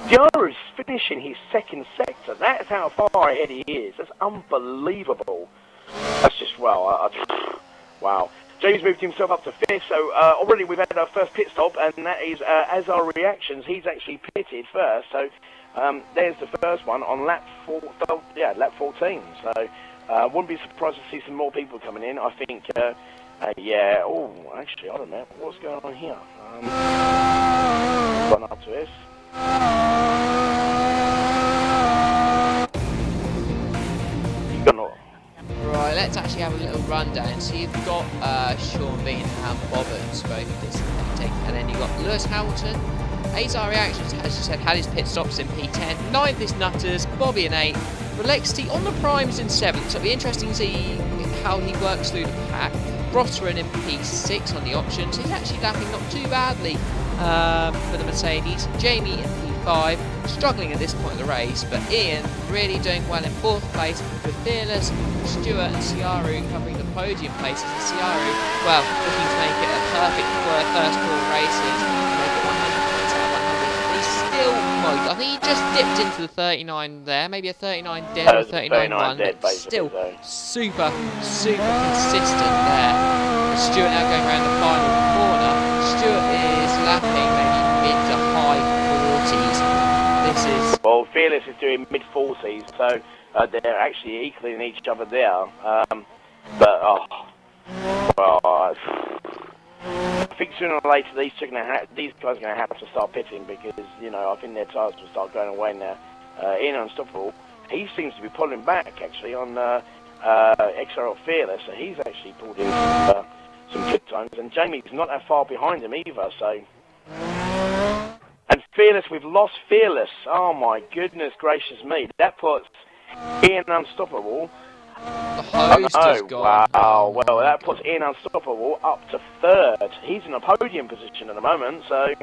Ciaru's finishing his second sector. That's how far ahead he is. That's unbelievable. That's just, wow. James moved himself up to fifth, so already we've had our first pit stop, and that is as our reactions. He's actually pitted first, so there's the first one on lap 14. So wouldn't be surprised to see some more people coming in. I think, yeah. Oh, actually, I don't know what's going on here. Run up to this. Right, let's actually have a little rundown. So you've got Sean Bean and Bobbitt both disconnecting, and then you've got Lewis Hamilton. AZR Reactions, as you said, had his pit stops in P10. 9th is Nutters, Bobby in 8th. Relexity on the primes in 7th, so it'll be interesting to see how he works through the pack. Brosnan in P6 on the options. He's actually lapping not too badly for the Mercedes. Jamie in P5, struggling at this point of the race, but Ian really doing well in 4th place with Fearless, Stewart and Ciaru covering the podium places. And Ciaru, well, looking to make it a perfect first 4 races, make it 100 points out of 100. He's still, well, I think he just dipped into the 39 there, maybe a 39 dead or 39 1, but still super consistent there. And Stewart now going around the final corner. Stewart is lapping maybe mid to high 40s. This is... Well, Fearless is doing mid-40s, so they're actually equaling each other there. I think sooner or later these guys are going to have to start pitting, because, you know, I think their tyres will start going away now. Ian Unstoppable, he seems to be pulling back, actually, on XRL Fearless, so he's actually pulled in some good times, and Jamie's not that far behind him either, so... And Fearless, we've lost Fearless. Oh my goodness gracious me. That puts Ian Unstoppable. The host has gone. Wow. Well, that puts Ian Unstoppable up to 3rd. He's in a podium position at the moment, so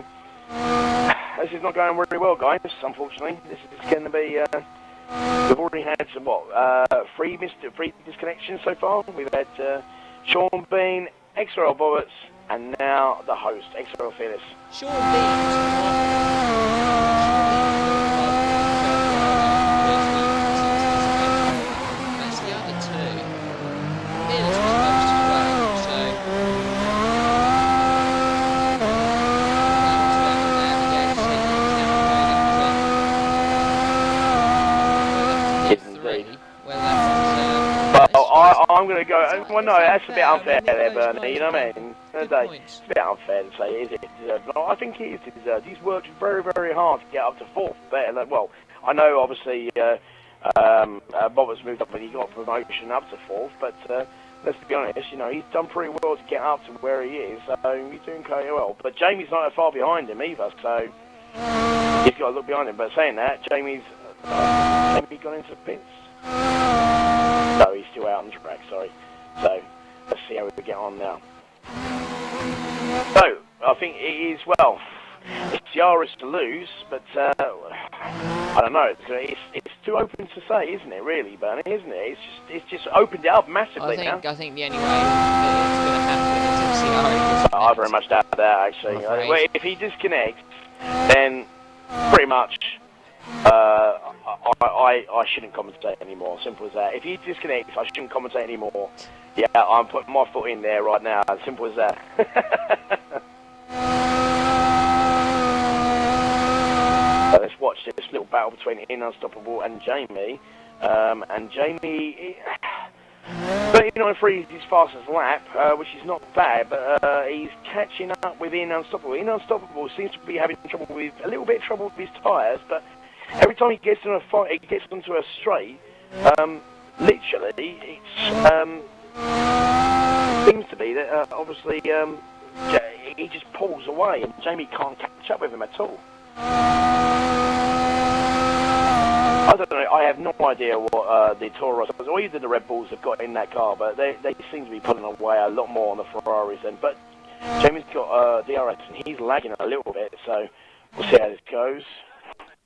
this is not going really well, guys. Unfortunately, this is going to be. We've already had some 3 disconnections so far. We've had Sean Bean, XRL Bobbitt, and now the host, XRL Fearless. Sean Bean. I'm going to go... Well, no, that's a bit unfair there, Bernie, you know what I mean? It's a bit unfair to say, is it? No, I think he is deserved. He's worked very, very hard to get up to 4th. Well, I know, obviously, Roberts moved up and he got promotion up to 4th, but let's be honest, you know, he's done pretty well to get up to where he is, so he's doing quite well. But Jamie's not that far behind him either, so he's got to look behind him. But saying that, Jamie gone into the pits? No, he's still out on the track, sorry. So, let's see how we get on now. So, I think it is, well, it's Ciara's to lose, but I don't know. It's too open to say, isn't it? Really, Bernie, isn't it? It's just opened it up massively now. I think the only way it's going to happen is if Ciara. I very much doubt that, actually. Well, if he disconnects, then pretty much I shouldn't commentate anymore. Simple as that. If he disconnects, I shouldn't commentate anymore. Yeah, I'm putting my foot in there right now. As simple as that. So let's watch this little battle between Unstoppable and Jamie. And Jamie, 39.3 is his fastest lap, which is not bad, but he's catching up with Unstoppable. Unstoppable seems to be having a little bit of trouble with his tyres, but every time he gets in a fight, he gets into a straight. Literally, it seems to be that obviously he just pulls away, and Jamie can't catch up with him at all. I don't know, I have no idea what the Toros or either the Red Bulls have got in that car, but they seem to be pulling away a lot more on the Ferraris then. But Jamie's got DRS and he's lagging a little bit, so we'll see how this goes.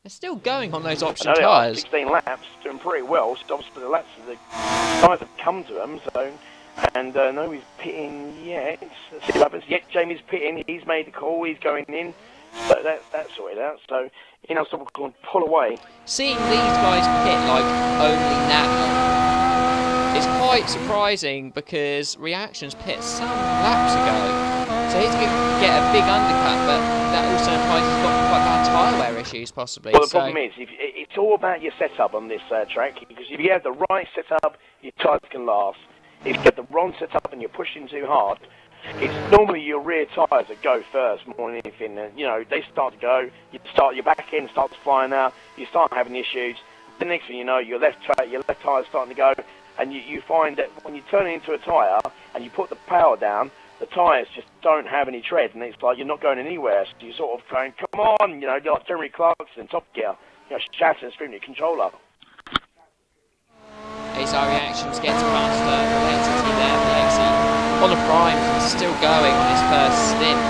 They're still going on those option tyres. tyres. 16 laps, doing pretty well. So obviously the tyres have come to them, so... And nobody's pitting yet. Let's see what happens. Yet Jamie's pitting, he's made the call, he's going in. So that's sorted out. So Unstoppable can pull away. Seeing these guys pit like only now is quite surprising because Reactions pit some laps ago. So he's going to get a big undercut, but that also implies he's got quite bad tyre wear issues possibly. Well, the problem is, it's all about your setup on this track, because if you have the right setup, your tyres can last. If you get the wrong setup and you're pushing too hard, it's normally your rear tyres that go first more than anything. You know, they start to go, your back end starts flying out, you start having issues. The next thing you know, your left tyre's starting to go, and you find that when you turn it into a tyre and you put the power down, the tyres just don't have any tread, and it's like you're not going anywhere. So you're sort of going, come on, you know, like Jeremy Clarkson, Top Gear, you know, shouting and screaming at your controller. XRL Reactions gets past the entity there, Alexi on the primes and still going on his first stint.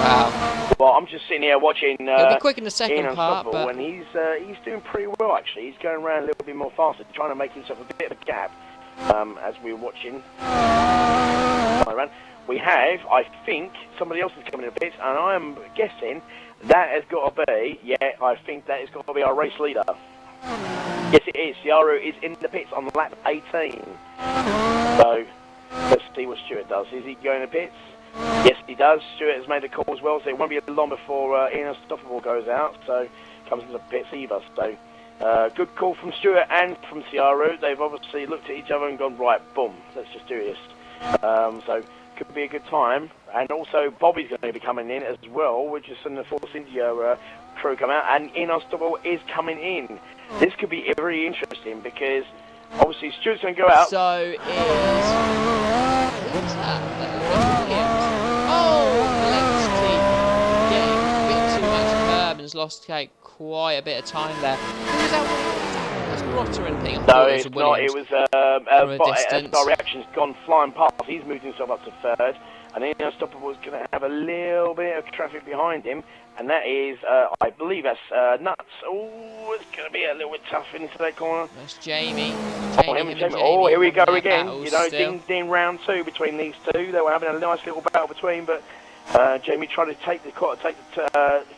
Wow. Well, I'm just sitting here watching. He'll be quick in the second part, but and he's doing pretty well actually. He's going around a little bit more faster, trying to make himself a bit of a gap. As we're watching. We have, I think, somebody else is coming in the pits, and I am guessing that has got to be. Yeah, I think that has got to be our race leader. Yes, it is. Ciara is in the pits on lap 18. So, let's see what Stuart does. Is he going to pits? Yes, he does. Stuart has made a call as well, so it won't be long before Unstoppable goes out, so comes into the pits either. So, good call from Stuart and from Ciara. They've obviously looked at each other and gone, right, boom, let's just do this. So, could be a good time. And also, Bobby's going to be coming in as well, which is from the Force India crew come out, and Unstoppable is coming in. This could be very interesting because obviously Stuart's going to go out. So is Lexi getting a bit too much curb and has lost quite a bit of time there. Who was that? Was Rotter and thing? No, it's not. It was our Reaction's gone flying past. He's moved himself up to third, and then Unstoppable is going to have a little bit of traffic behind him. And that is, I believe that's Nuts. Oh, it's going to be a little bit tough into that corner. That's Jamie. Jamie. Oh, here we go again. You know, ding, round two between these two. They were having a nice little battle between, but Jamie tried to take the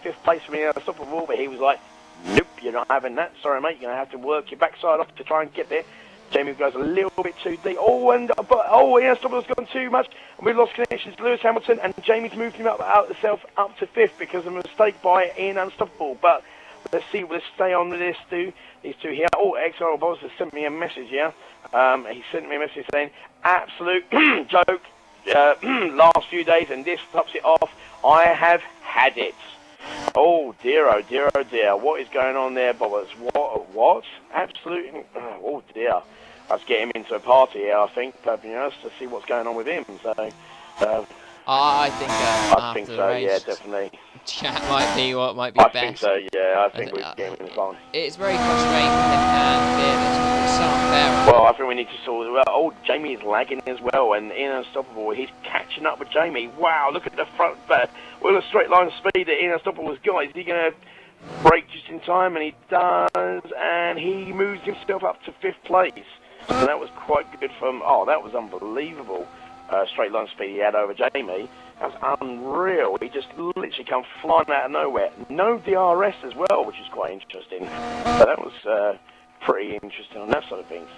fifth place from the Unstoppable, but he was like, nope, you're not having that. Sorry, mate, you're going to have to work your backside off to try and get there. Jamie goes a little bit too deep. Unstoppable's gone too much. And we've lost connections to Lewis Hamilton, and Jamie's moved him up to fifth because of a mistake by Ian Unstoppable. But let's see, let's stay on with these two here. Oh, XRL Boss has sent me a message here. He sent me a message saying, absolute joke last few days, and this tops it off. I have had it. Oh dear, oh dear, oh dear. What is going on there, Bobbers? What? Absolutely. Oh dear. Let's get him into a party here, I think, to see what's going on with him. So, I think I after think the so, race, yeah, definitely. chat might be what might be I best. think so, yeah. I think we can get him in the barn. It's very frustrating for him and Fearless. It's so unfair. Well, I think we need to sort it out. Oh, Jamie is lagging as well, and Ian Unstoppable, he's catching up with Jamie. Wow, look at the front, well, a straight line speed that Ian Unstoppable's got. Is he going to break just in time? And he does, and he moves himself up to 5th place. So that was quite good from, oh, that was unbelievable. Straight line speed he had over Jamie. That was unreal. He just literally come flying out of nowhere. No DRS as well, which is quite interesting. So that was pretty interesting on that side of things.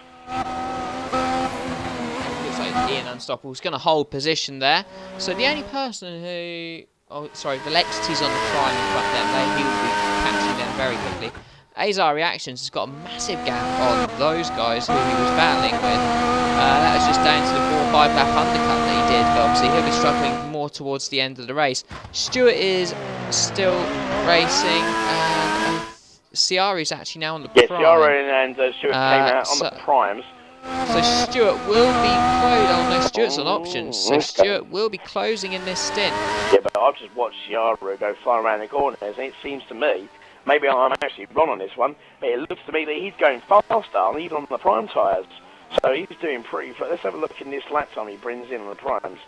Looks like Ian Unstoppable's going to hold position there. So the only person who... Oh, sorry, Velexity's on the prime in front there. He will be catching them very quickly. Azar Reactions has got a massive gap on those guys who he was battling with. That was just down to the 4-5 lap undercut that he did, but obviously he'll be struggling more towards the end of the race. Stuart is still racing, and Ciara's actually now on the prime. Yeah, Ciara and Stuart came out on the primes. So Stuart will be closed. Oh no, Stuart's on options. So Stuart will be closing in this stint. Yeah, but I've just watched Ciara go fly around the corners, and it seems to me, maybe I'm actually wrong on this one, but it looks to me that he's going faster, even on the prime tyres. So he's doing pretty... Let's have a look in this lap time he brings in on the primes.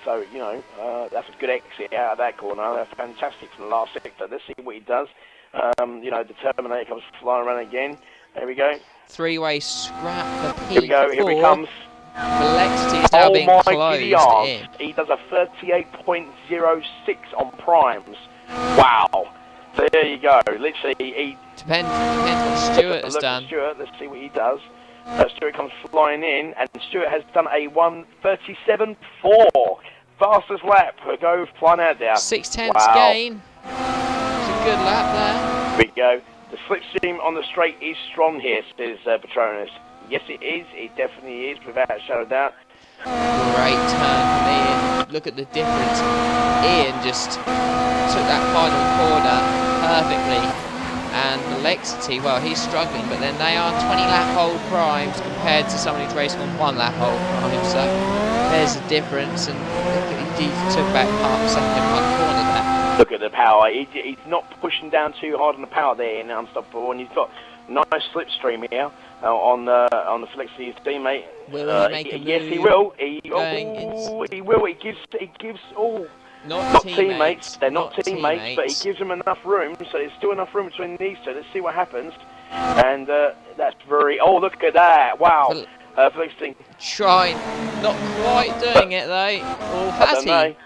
So, you know, that's a good exit out of that corner. That's fantastic from the last sector. Let's see what he does. You know, the Terminator comes flying around again. There we go. Three-way scrap for P4. Here we go, here he comes. Velexity is now being closed in. He does a 38.06 on primes. Wow. So there you go. Literally, he... Depends what Stuart has done. Stuart, let's see what he does. Stuart comes flying in, and Stuart has done a 1:37.4. Fastest lap. Go flying out there. 6/10 gain. It's a good lap there. Here we go. The slipstream on the straight is strong here, says Patronus. Yes, it is. It definitely is, without a shadow of doubt. Great turn from Ian. Look at the difference. Ian just took that final corner perfectly. And Velexity, well, he's struggling, but then they are 20-lap-old primes compared to someone who's racing on 1-lap-old primes. So there's a difference, and he took back half a second in one corner there. Look at the power. He's not pushing down too hard on the power there in Unstoppable, and he's got nice slipstream here on the Velexity teammate. Will he make a move? Yes, he will. He will. He gives all. Not teammates. They're not teammates, but he gives them enough room, so there's still enough room between these two. Let's see what happens. And that's very... Oh, look at that. Wow. Felicity. Trying. Not quite doing it, though. Or has he?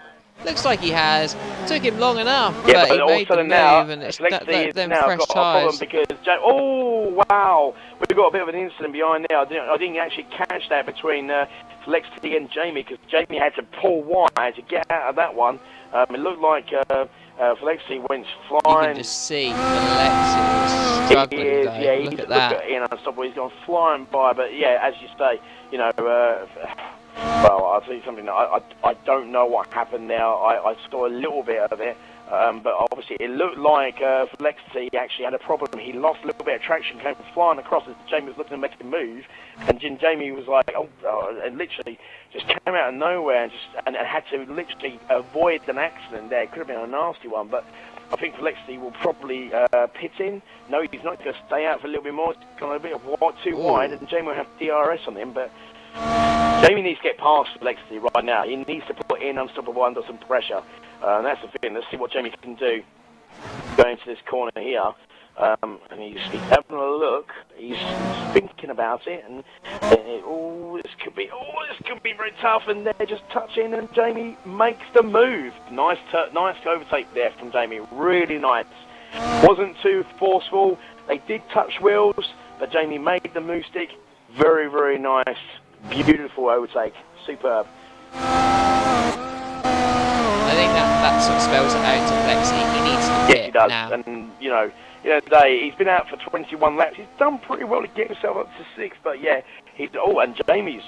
Looks like he has. Took him long enough, yeah, but he made the move, and it's them fresh tyres. Because oh, wow. We've got a bit of an incident behind there. I didn't actually catch that between... Velexity and Jamie, because Jamie had to pull wide to get out of that one. It looked like Velexity went flying. You can just see Velexity is struggling. He is, yeah, look at that. Look at Ian Unstoppable. He's gone flying by, but yeah, as you say, you know, well, I'll tell you something. I don't know what happened there. I saw a little bit of it. But obviously it looked like Velexity actually had a problem. He lost a little bit of traction, came flying across as Jamie was looking to make a move, and Jamie was like, and literally just came out of nowhere and had to literally avoid an accident there. It could have been a nasty one, but I think Velexity will probably pit in. No, he's not going to stay out for a little bit more. It's gone a bit too wide, and Jamie will have DRS on him, but Jamie needs to get past Velexity right now. He needs to put in Unstoppable under some pressure. And that's the thing. Let's see what Jamie can do going into this corner here. And he's having a look. He's thinking about it. And this could be very tough. And they're just touching, and Jamie makes the move. Nice overtake there from Jamie. Really nice. Wasn't too forceful. They did touch wheels, but Jamie made the move stick. Very, very nice. Beautiful overtake. Superb. I think that sort of spells it out to Velexity. He needs to pit now. Yeah, he does. And, you know, today he's been out for 21 laps. He's done pretty well to get himself up to 6th, but yeah, and Jamie's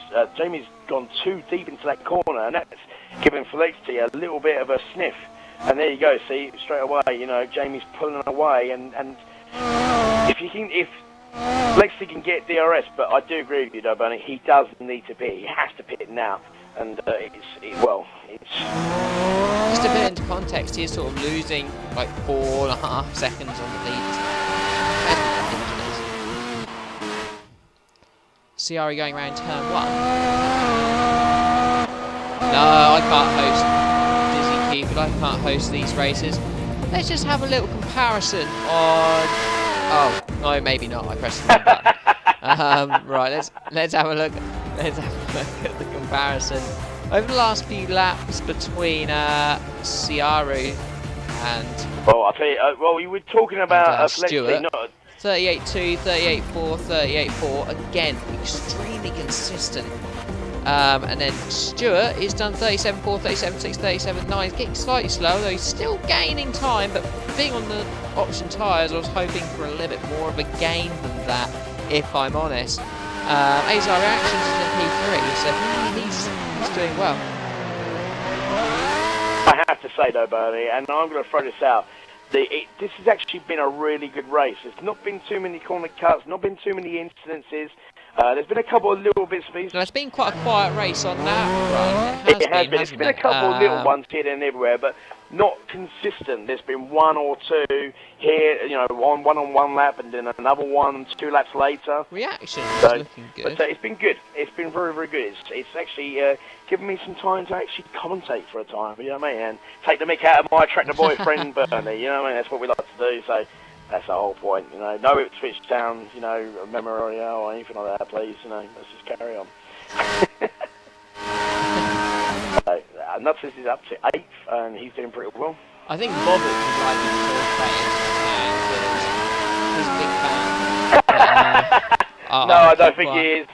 gone too deep into that corner, and that's giving Velexity a little bit of a sniff. And there you go, see, straight away, you know, Jamie's pulling away, and if Lexi can get DRS, but I do agree with you though, Bernie, he does need to pit, he has to pit now, and it's... Just a bit into context, he's sort of losing like 4.5 seconds on the lead. Ciari going around turn 1. No, I can't host Dizzy Cupid, I can't host these races. Let's just have a little comparison on... Oh, no, maybe not, I pressed the wrong button. Right, let's have a look. Let's have a look at the comparison. Over the last few laps between Ciaru and... Well, I'll tell you, well, you were talking about Stewart. 38.2, 38.4, 38.4. Again, extremely consistent. And then Stewart is done 37.4, 37.6, 37.9. He's getting slightly slower, though he's still gaining time. But being on the option tyres, I was hoping for a little bit more of a gain than that, if I'm honest. Azar Reactions is in P3, so he's doing well. I have to say though, Bernie, and I'm going to throw this out. This has actually been a really good race. There's not been too many corner cuts, not been too many incidences. There's been a couple of little bits of these. No, it's been quite a quiet race on that run. It has been. It's been a couple of little ones here and everywhere, but not consistent. There's been one or two here, you know, one on one lap, and then another one 2 laps later. Reaction is looking good. But it's been good. It's been very, very good. It's actually given me some time to actually commentate for a time, you know what I mean? And take the mick out of my tractor boyfriend, Bernie, you know what I mean? That's what we like to do, so that's the whole point, you know. No switch down, you know, memorial or anything like that, please, you know, let's just carry on. So, Nuts is up to 8th, and he's doing pretty well. I think Bobbert would like to talk about it, he's a big fan. No, I don't think he is.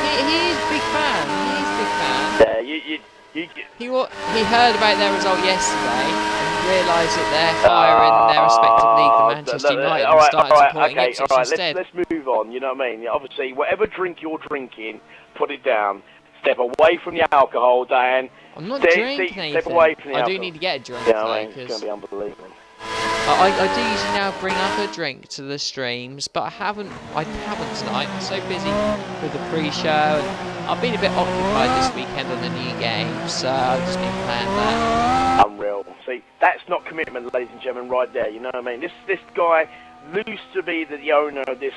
He is a big fan. He is a big fan. Yeah, he heard about their result yesterday and realised that they're higher in their respective league than Manchester United and started supporting Ipswich instead. Let's move on, you know what I mean? Obviously, whatever drink you're drinking, put it down. Step away from the alcohol, Dan. I'm not drinking anything. Step away from the alcohol. I do need to get a drink, yeah, though, I mean, it's going to be unbelievable. I do usually now bring up a drink to the streams, but I haven't tonight. I'm so busy with the pre-show, and I've been a bit occupied this weekend on the new game, so I've just been playing that. Unreal. See, that's not commitment, ladies and gentlemen, right there. You know what I mean? This guy used to be the owner of this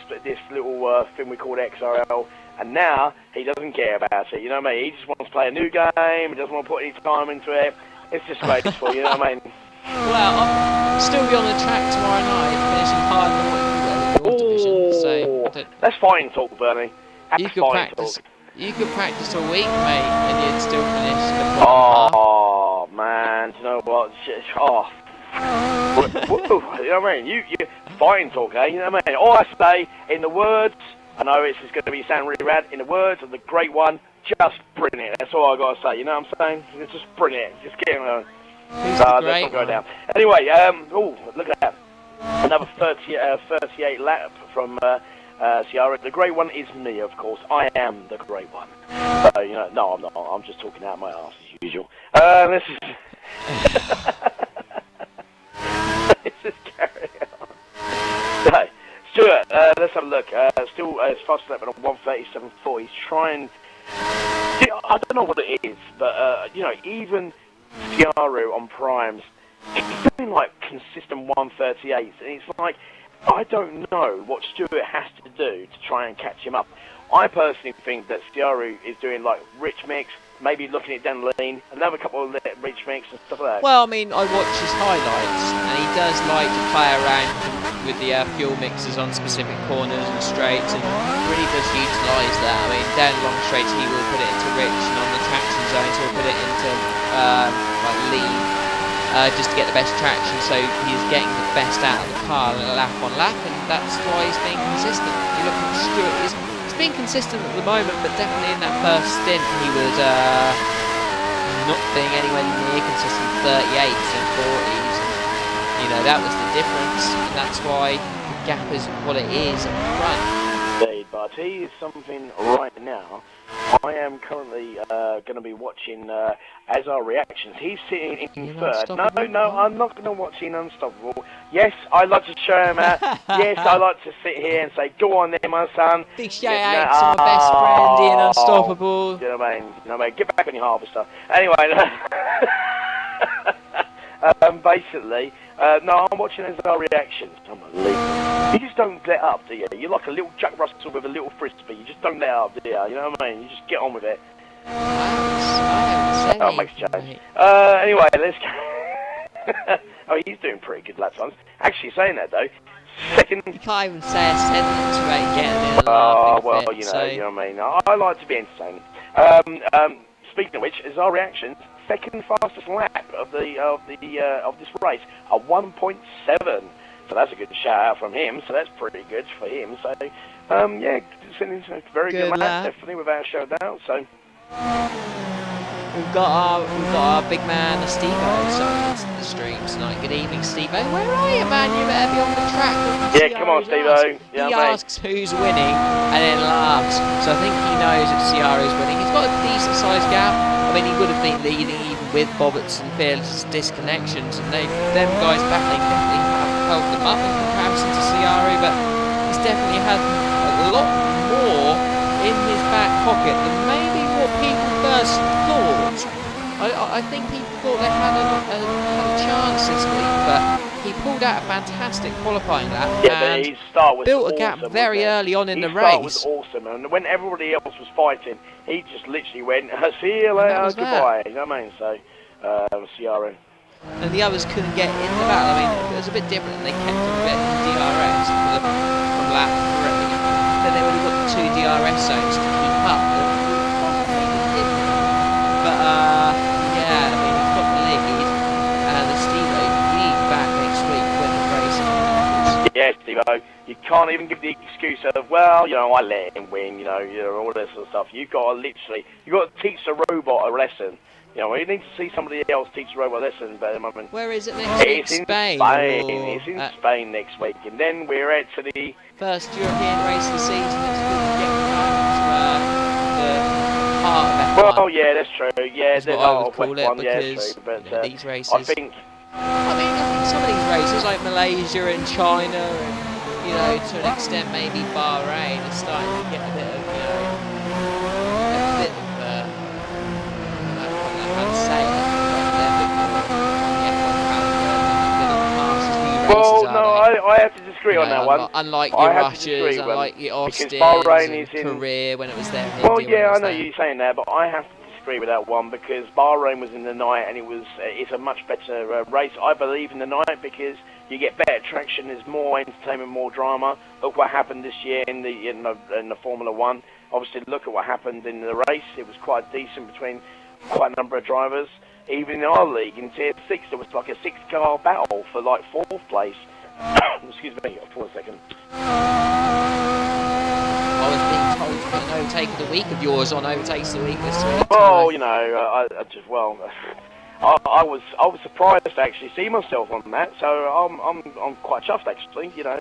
little thing we call XRL, and now he doesn't care about it. You know what I mean? He just wants to play a new game. He doesn't want to put any time into it. It's just wasteful. You know what I mean? Well, I'll still be on the track tomorrow night, finishing higher than what you were in your division. So that's fine talk, Bernie. That's you could practice a week, mate, and you'd still finish the Oh man, you know what? Oh. You know what I mean? You fine talk, eh? You know what I mean? All I say, in the words, I know this is going to sound really rad, in the words of the great one, just brilliant. That's all I got to say. You know what I'm saying? It's just brilliant. Just get him. Who's the great let's not go down. Anyway, look at that. Another 38 lap from Ciara. The great one is me, of course. I am the great one. So, you know, no, I'm not. I'm just talking out my arse as usual. Let's just carry on. So, Stuart, let's have a look. Still as fast as on 1:37.4. He's trying. I don't know what it is, but you know, even Ciaru on primes, he's doing like consistent 138s, and it's like, I don't know what Stuart has to do to try and catch him up. I personally think that Ciaru is doing like rich mix, maybe looking at Dan Lean, another couple of rich mix and stuff like that. Well, I mean, I watch his highlights, and he does like to play around with the fuel mixes on specific corners and straights, and really does utilise that. I mean, down long straights he will put it into rich, and on the traction zones he'll put it into like lean, just to get the best traction, so he's getting the best out of the car lap on lap, and that's why he's being consistent. You look at Stuart, he's being consistent at the moment, but definitely in that first stint he was not being anywhere near consistent 38s and 40s, and, you know, that was the difference, and that's why the gap is what it is at the front. Indeed, I tell you something right now. I am currently going to be watching as our reactions. He's sitting in third. No, I'm not going to watch in Unstoppable. Yes, I like to show him out. Yes, I like to sit here and say, go on there, my son. Big shout out to my best friend in Unstoppable. You know what I mean? You know what I mean? Get back on your harvester. Anyway, basically, no, I'm watching as our reactions. Unbelievable. You just don't let up, do you? You're like a little Jack Russell with a little frisbee. You just don't let up, do you? You know what I mean? You just get on with it. I haven't said makes a change. Anyway, let's go. Oh, he's doing pretty good lap times. Actually, saying that though, second. You can't even say a sentence without getting in a well, fit, you know, so. you know what I mean. I like to be entertaining. Speaking of which, as our reaction, second fastest lap of this race, a 1.7. So that's a good shout out from him. So that's pretty good for him. So, yeah, it's a very good lap, definitely without a show of doubt. So. We've got our big man Steve-O signing into the stream tonight. Good evening, Steve-O. Where are you, man? You better be on the track. Yeah, come on, Steve-O. He asks who's winning and then laughs. So I think he knows that Ciaro's winning. He's got a decent sized gap. I mean, he would have been leading even with Bobbitt's and Fearless disconnections, and them guys battling definitely have held them up in comparison to Ciaro, but he's definitely had a lot more in his back pocket than maybe what people first thought. I think people thought they had a chance this week, but he pulled out a fantastic qualifying lap and his start was built a awesome, gap very early on in the race. His start was awesome, and when everybody else was fighting, he just literally went, see you later, goodbye. You know what I mean? So, Ciaro. And the others couldn't get in the battle. I mean, it was a bit different, and they kept him a bit in DRS from lap 3. Then they would have got the 2 DRS zones to keep up. But yeah, I mean, he's got the lead, and the Steve-O being back next week when the race is. Yeah, Steve-O, you can't even give the excuse of, well, you know, I let him win, you know, all this sort of stuff. You've got to teach the robot a lesson. You know, you need to see somebody else teach the robot a lesson. But at the moment, where is it next week? Spain. It's in Spain next week, and then we're out to the first European race of the season. It's good to get back to the heart of F1. Well, yeah, that's true. Yeah, that's what I would call it, because true, but, these races. I think some of these races, like Malaysia and China, and you know, to an extent maybe Bahrain, are starting to get a bit of, you know, a bit of. Well, no, I have to disagree on that one. Unlike your Russias, unlike your Austins, Bahrain is in Korea when it was there. Well, yeah, I know you're saying that, but I have to disagree with that one because Bahrain was in the night, and it's a much better race, I believe, in the night because you get better traction, there's more entertainment, more drama. Look what happened this year in the Formula One. Obviously, look at what happened in the race. It was quite decent between quite a number of drivers. Even in our league, in Tier 6, there was like a 6-car battle for like 4th place. Excuse me, for a second. I was being told to put an overtake of the week of yours on overtakes of the week this week. Oh, you know, I was surprised to actually see myself on that, so I'm quite chuffed actually, you know.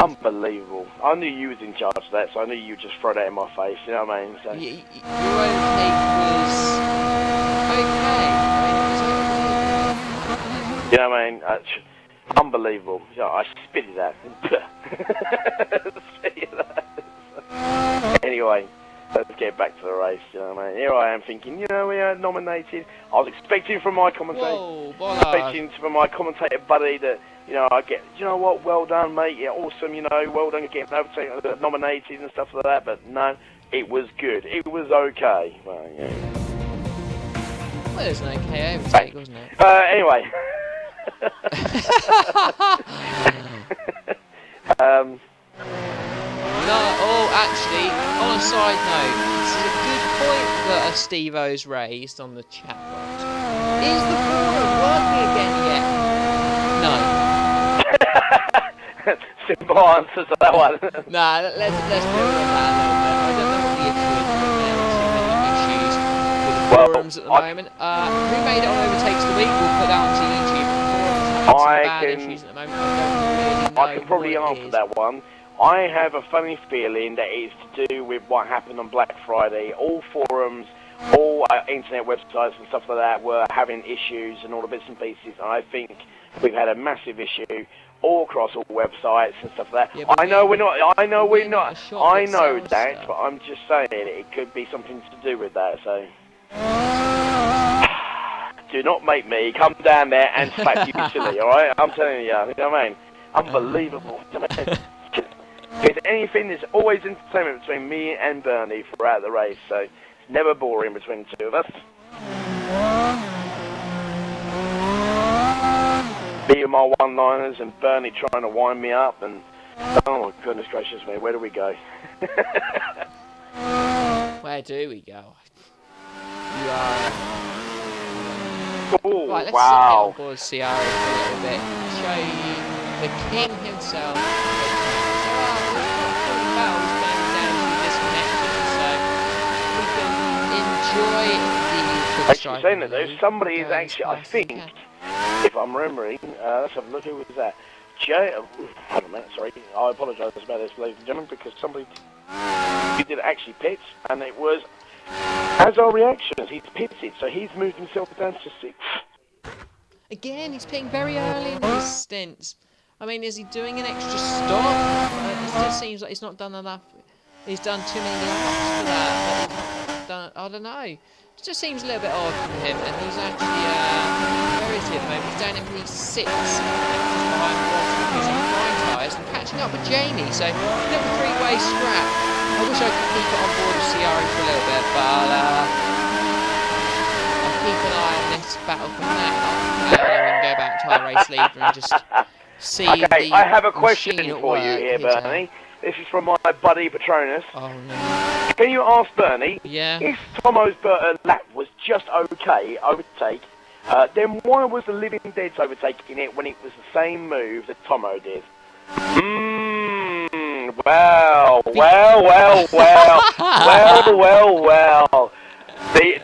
Unbelievable. I knew you was in charge of that, so I knew you would just throw that in my face, you know what I mean? So. Your overtake was okay. You know what I mean? Unbelievable. You know, I spit it out. Anyway, let's get back to the race, you know what I mean? Here I am thinking, you know, we are nominated. I was expecting from my commentator, buddy that, you know, I get, you know what, well done, mate, yeah, awesome, you know, well done getting overtaken, nominated and stuff like that, but no, it was good. It was okay. Well, yeah. Well, it was an okay overtake, wasn't it? Anyway. Actually, on a side note, this is a good point that Steve-O's raised on the chat box. Is the forum working again yet? No. Simple answer to that one. Nah, let's build on that a little bit. I don't know what the issue is, but there are too many issues with the forums at the moment. Who made it on Overtakes of the Week? We'll put that onto YouTube. The forums have some bad issues at the moment. I don't really know I can probably answer that one. I have a funny feeling that it's to do with what happened on Black Friday. All forums, all internet websites and stuff like that were having issues and all the bits and pieces. And I think we've had a massive issue all across all websites and stuff like that. Yeah, I know we're not. I know we're not. I know that, stuff. but I'm just saying it could be something to do with that. So. Do not make me come down there and slap you silly, alright? I'm telling you, you know what I mean? Unbelievable. If there's anything, there's always entertainment between me and Bernie throughout the race, so it's never boring between the two of us. Me and my one-liners and Bernie trying to wind me up, and oh goodness gracious me, where do we go? Where do we go? You are... Ooh, right, let's wow. get on board Ciara for a little bit. Show you the king himself. Actually, saying that though, somebody is actually, I think, if I'm remembering, let's have a look, who was that? Hold on a minute, sorry, I apologise about this, ladies and gentlemen, because somebody did actually pit, and it was, as our reactions, he's pitted, so he's moved himself down to 6th. Again, he's pitting very early in his stints. I mean, is he doing an extra stop? It just seems like he's not done enough. He's done too many laps for that, but he's not done, I don't know. It just seems a little bit odd for him, and he's actually, where is he at the moment? He's down in P6, behind Watson, who's on prime tyres, and catching up with Jamie, so little three-way scrap. I wish I could keep it on board with Ciara for a little bit, but I'll keep an eye on this battle from now on. We can go back to our race leader and just see. Okay, I have a question for you here, Bernie. This is from my buddy Patronus. Oh no. Can you ask Bernie, yeah, if Tomo's lap was just okay, overtake, then why was the Living Dead's overtaking it when it was the same move that Tomo did? Well.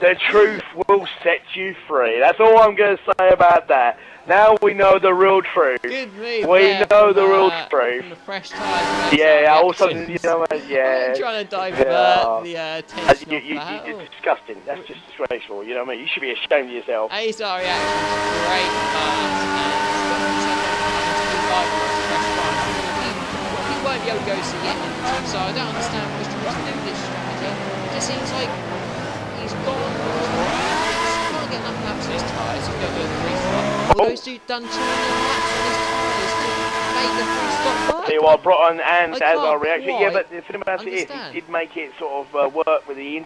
The truth will set you free. That's all I'm going to say about that. Now we know the real truth. Good move. We know the real truth. The fresh tires. Yeah, also, you know, yeah. I'm trying to divert the attention You're disgusting. That's just disgraceful. You know what I mean? You should be ashamed of yourself. A's reaction, great pass, and he won't be able to go to the end. So I don't understand what he's trying to do with this strategy. It just seems like he's gone. He can't get enough laps on his tyres to go to a 3-stop. Although he's done 2 million laps on his tyres to make the 3-stop work. See, well, Broughton and as our reaction, yeah, but the thing about it is, understand. he did make it sort of work with the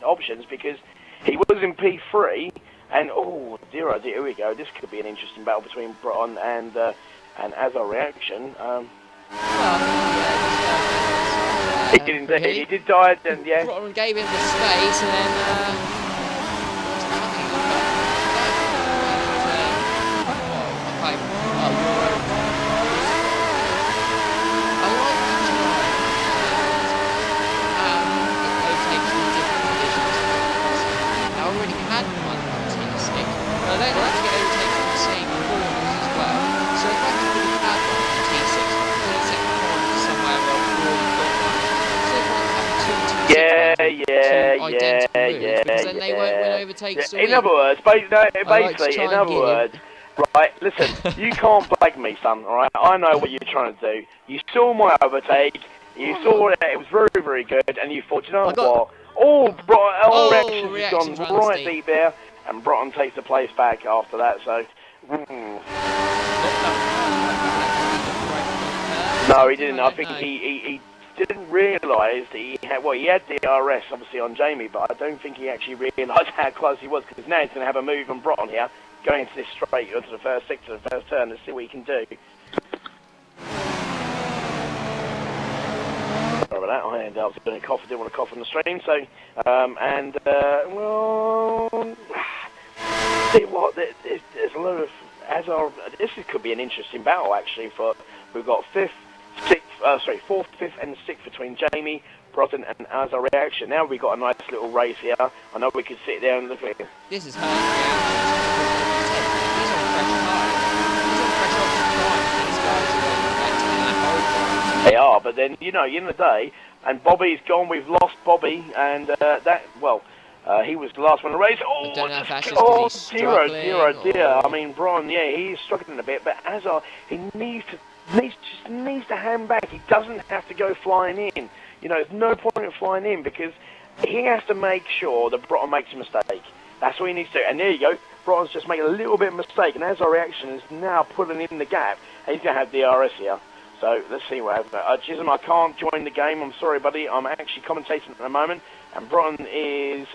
options, because he was in P3, and oh dear, here we go. This could be an interesting battle between Broughton and as our reaction. He didn't. He did die, and yeah. Broughton gave him the space, and then. I don't like to get overtaken in the same corners as well. So if I could really add one to T6, put a second corner somewhere where I've already got one. So if I have 2 T6 because then they won't win overtakes. In other words, basically, in other words, right, listen, you can't blag me, son, alright? I know what you're trying to do. You saw my overtake, you saw that it was very, very good, and you thought, you know what? All reactions have gone right deep there. And Broughton takes the place back after that, so... No, he didn't. I think he didn't realise that he had... Well, he had DRS, obviously, on Jamie, but I don't think he actually realised how close he was, because now he's going to have a move on Broughton here, going into this straight, onto the first sector, the first turn, and see what he can do. Sorry about that, I ended up doing a cough, I didn't want to cough on the stream, so... well... See what, there's a lot of, this could be an interesting battle actually. We've got 4th, 5th and 6th between Jamie, Broughton and as our reaction. Now we've got a nice little race here. I know we could sit there and look at it. This is her reaction. He's on fresh tyres. but then, you know, in the day, and Bobby's gone, we've lost Bobby, and he was the last one to race. Oh, I don't know if that's just because he's struggling, dear. or... I mean, Brian, yeah, he's struggling a bit, but he needs to hand back. He doesn't have to go flying in. You know, there's no point in flying in because he has to make sure that Broughton makes a mistake. That's what he needs to do. And there you go. Broughton's just making a little bit of a mistake, and as our reaction is now putting in the gap, and he's going to have DRS here. So let's see what happens. Chisholm, I can't join the game. I'm sorry, buddy. I'm actually commentating at the moment, and Broughton is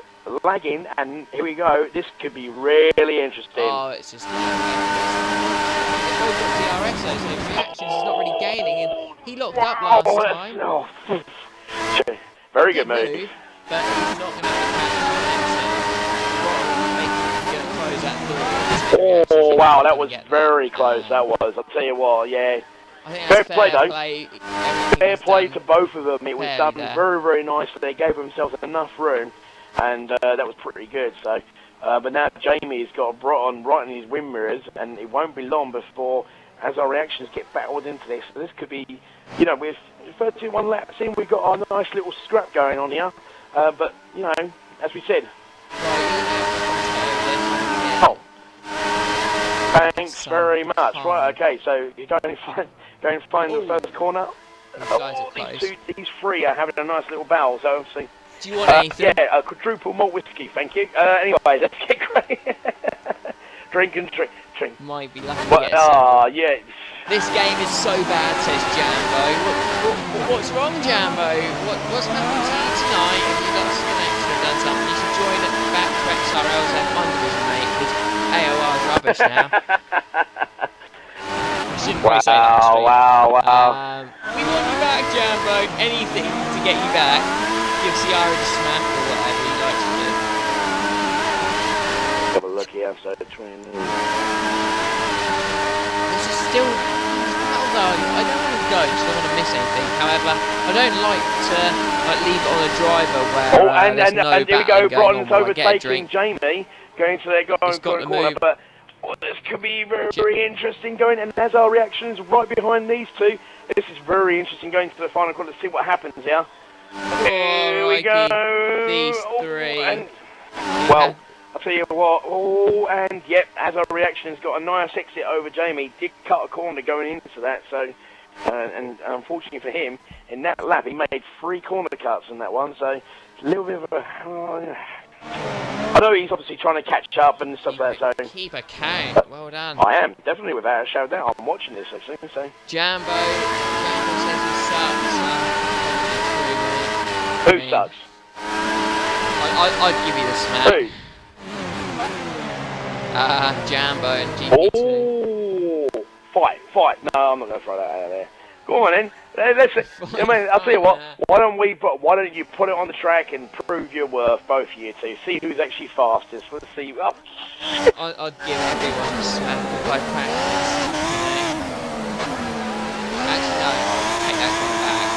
lagging. And here we go. This could be really interesting. Oh, it's just. They've both got DRS, so reactions is not really gaining, and he locked up last time. Very good move. But he's not going to have the catch. Oh wow, that was very close. That was. I'll tell you what. Yeah. Fair play though. Fair play to both of them. It was done very, very nicely. They gave themselves enough room, and that was pretty good. So, but now Jamie's got Broughton right in his wind mirrors, and it won't be long before, as our reactions get battled into this. So this could be, you know, with 31 laps in, we've got a nice little scrap going on here. But you know, as we said. Oh. Thanks very much. Right, okay, so you're going to find the first corner. These three are having a nice little battle, so obviously. Do you want anything? Yeah, a quadruple malt whiskey, thank you. Anyway, let's get great. Drink. Might be lucky to get yeah. This game is so bad, says Jambo. What's wrong, Jambo? What's happened to you tonight? Have you got some extra done something? You should join at the back to XRL F1 division, mate, because AOR is rubbish now. Shouldn't really say that on stream. Wow. We want you back, Jambo. Anything to get you back. Give Ciara a smack or whatever he likes to do. Have a look here, so between. This is still. Although I don't want to go, because I don't want to miss anything. However, I don't like to leave it on a driver where there's no and here we go. Broughton's overtaking Jamie. Jamie, going to their corner, but this could be very, very interesting going. And as our reactions right behind these two, this is very interesting going to the final corner. Let's see what happens here. Here we go. These three. Well, I'll tell you what. And yep, as our reactions got a nice exit over Jamie, did cut a corner going into that. So, and unfortunately for him, in that lap he made 3 corner cuts in that one. So, it's a little bit of a. I know he's obviously trying to catch up and stuff like that. So keep a count. Well done. I am definitely without a shadow of doubt. I'm watching this actually. So Jambo says he sucks. Who sucks? I'd give you the smack. Who? Jambo and GP2. Oh, fight. No, I'm not going to throw that out of there. Go on then. I'll tell you what. Why don't you put it on the track and prove your worth, both of you two? See who's actually fastest. Let's see. Oh. I'd give everyone a smack by practice. Actually, no. Take that one back.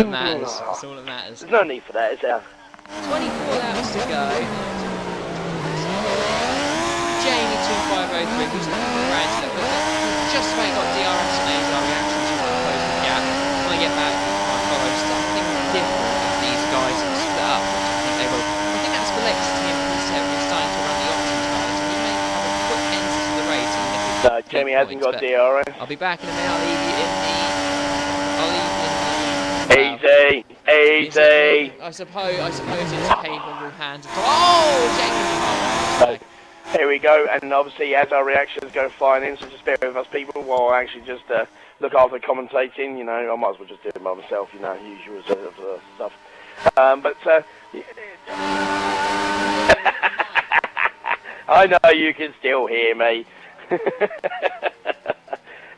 That's all that matters. There's no need for that, is there? 24 laps to go. Jamie 2503, who's not around to look at. Just about got DRS and ASR reactions to close the gap. When I get back, I follow something different. These guys have split up, which I think they will. I think that's for Lex Team P7 starting to run the options cards, and we may have a quick end to the race. No, Jamie hasn't got DRS. I'll be back in a minute. I'll leave you in the. Easy. I suppose it's capable hands. Oh, Jamie! Here we go, and obviously as our reactions go flying in, so just bear with us people while I actually just look after commentating. You know, I might as well just do it by myself, you know, usual stuff. I know you can still hear me.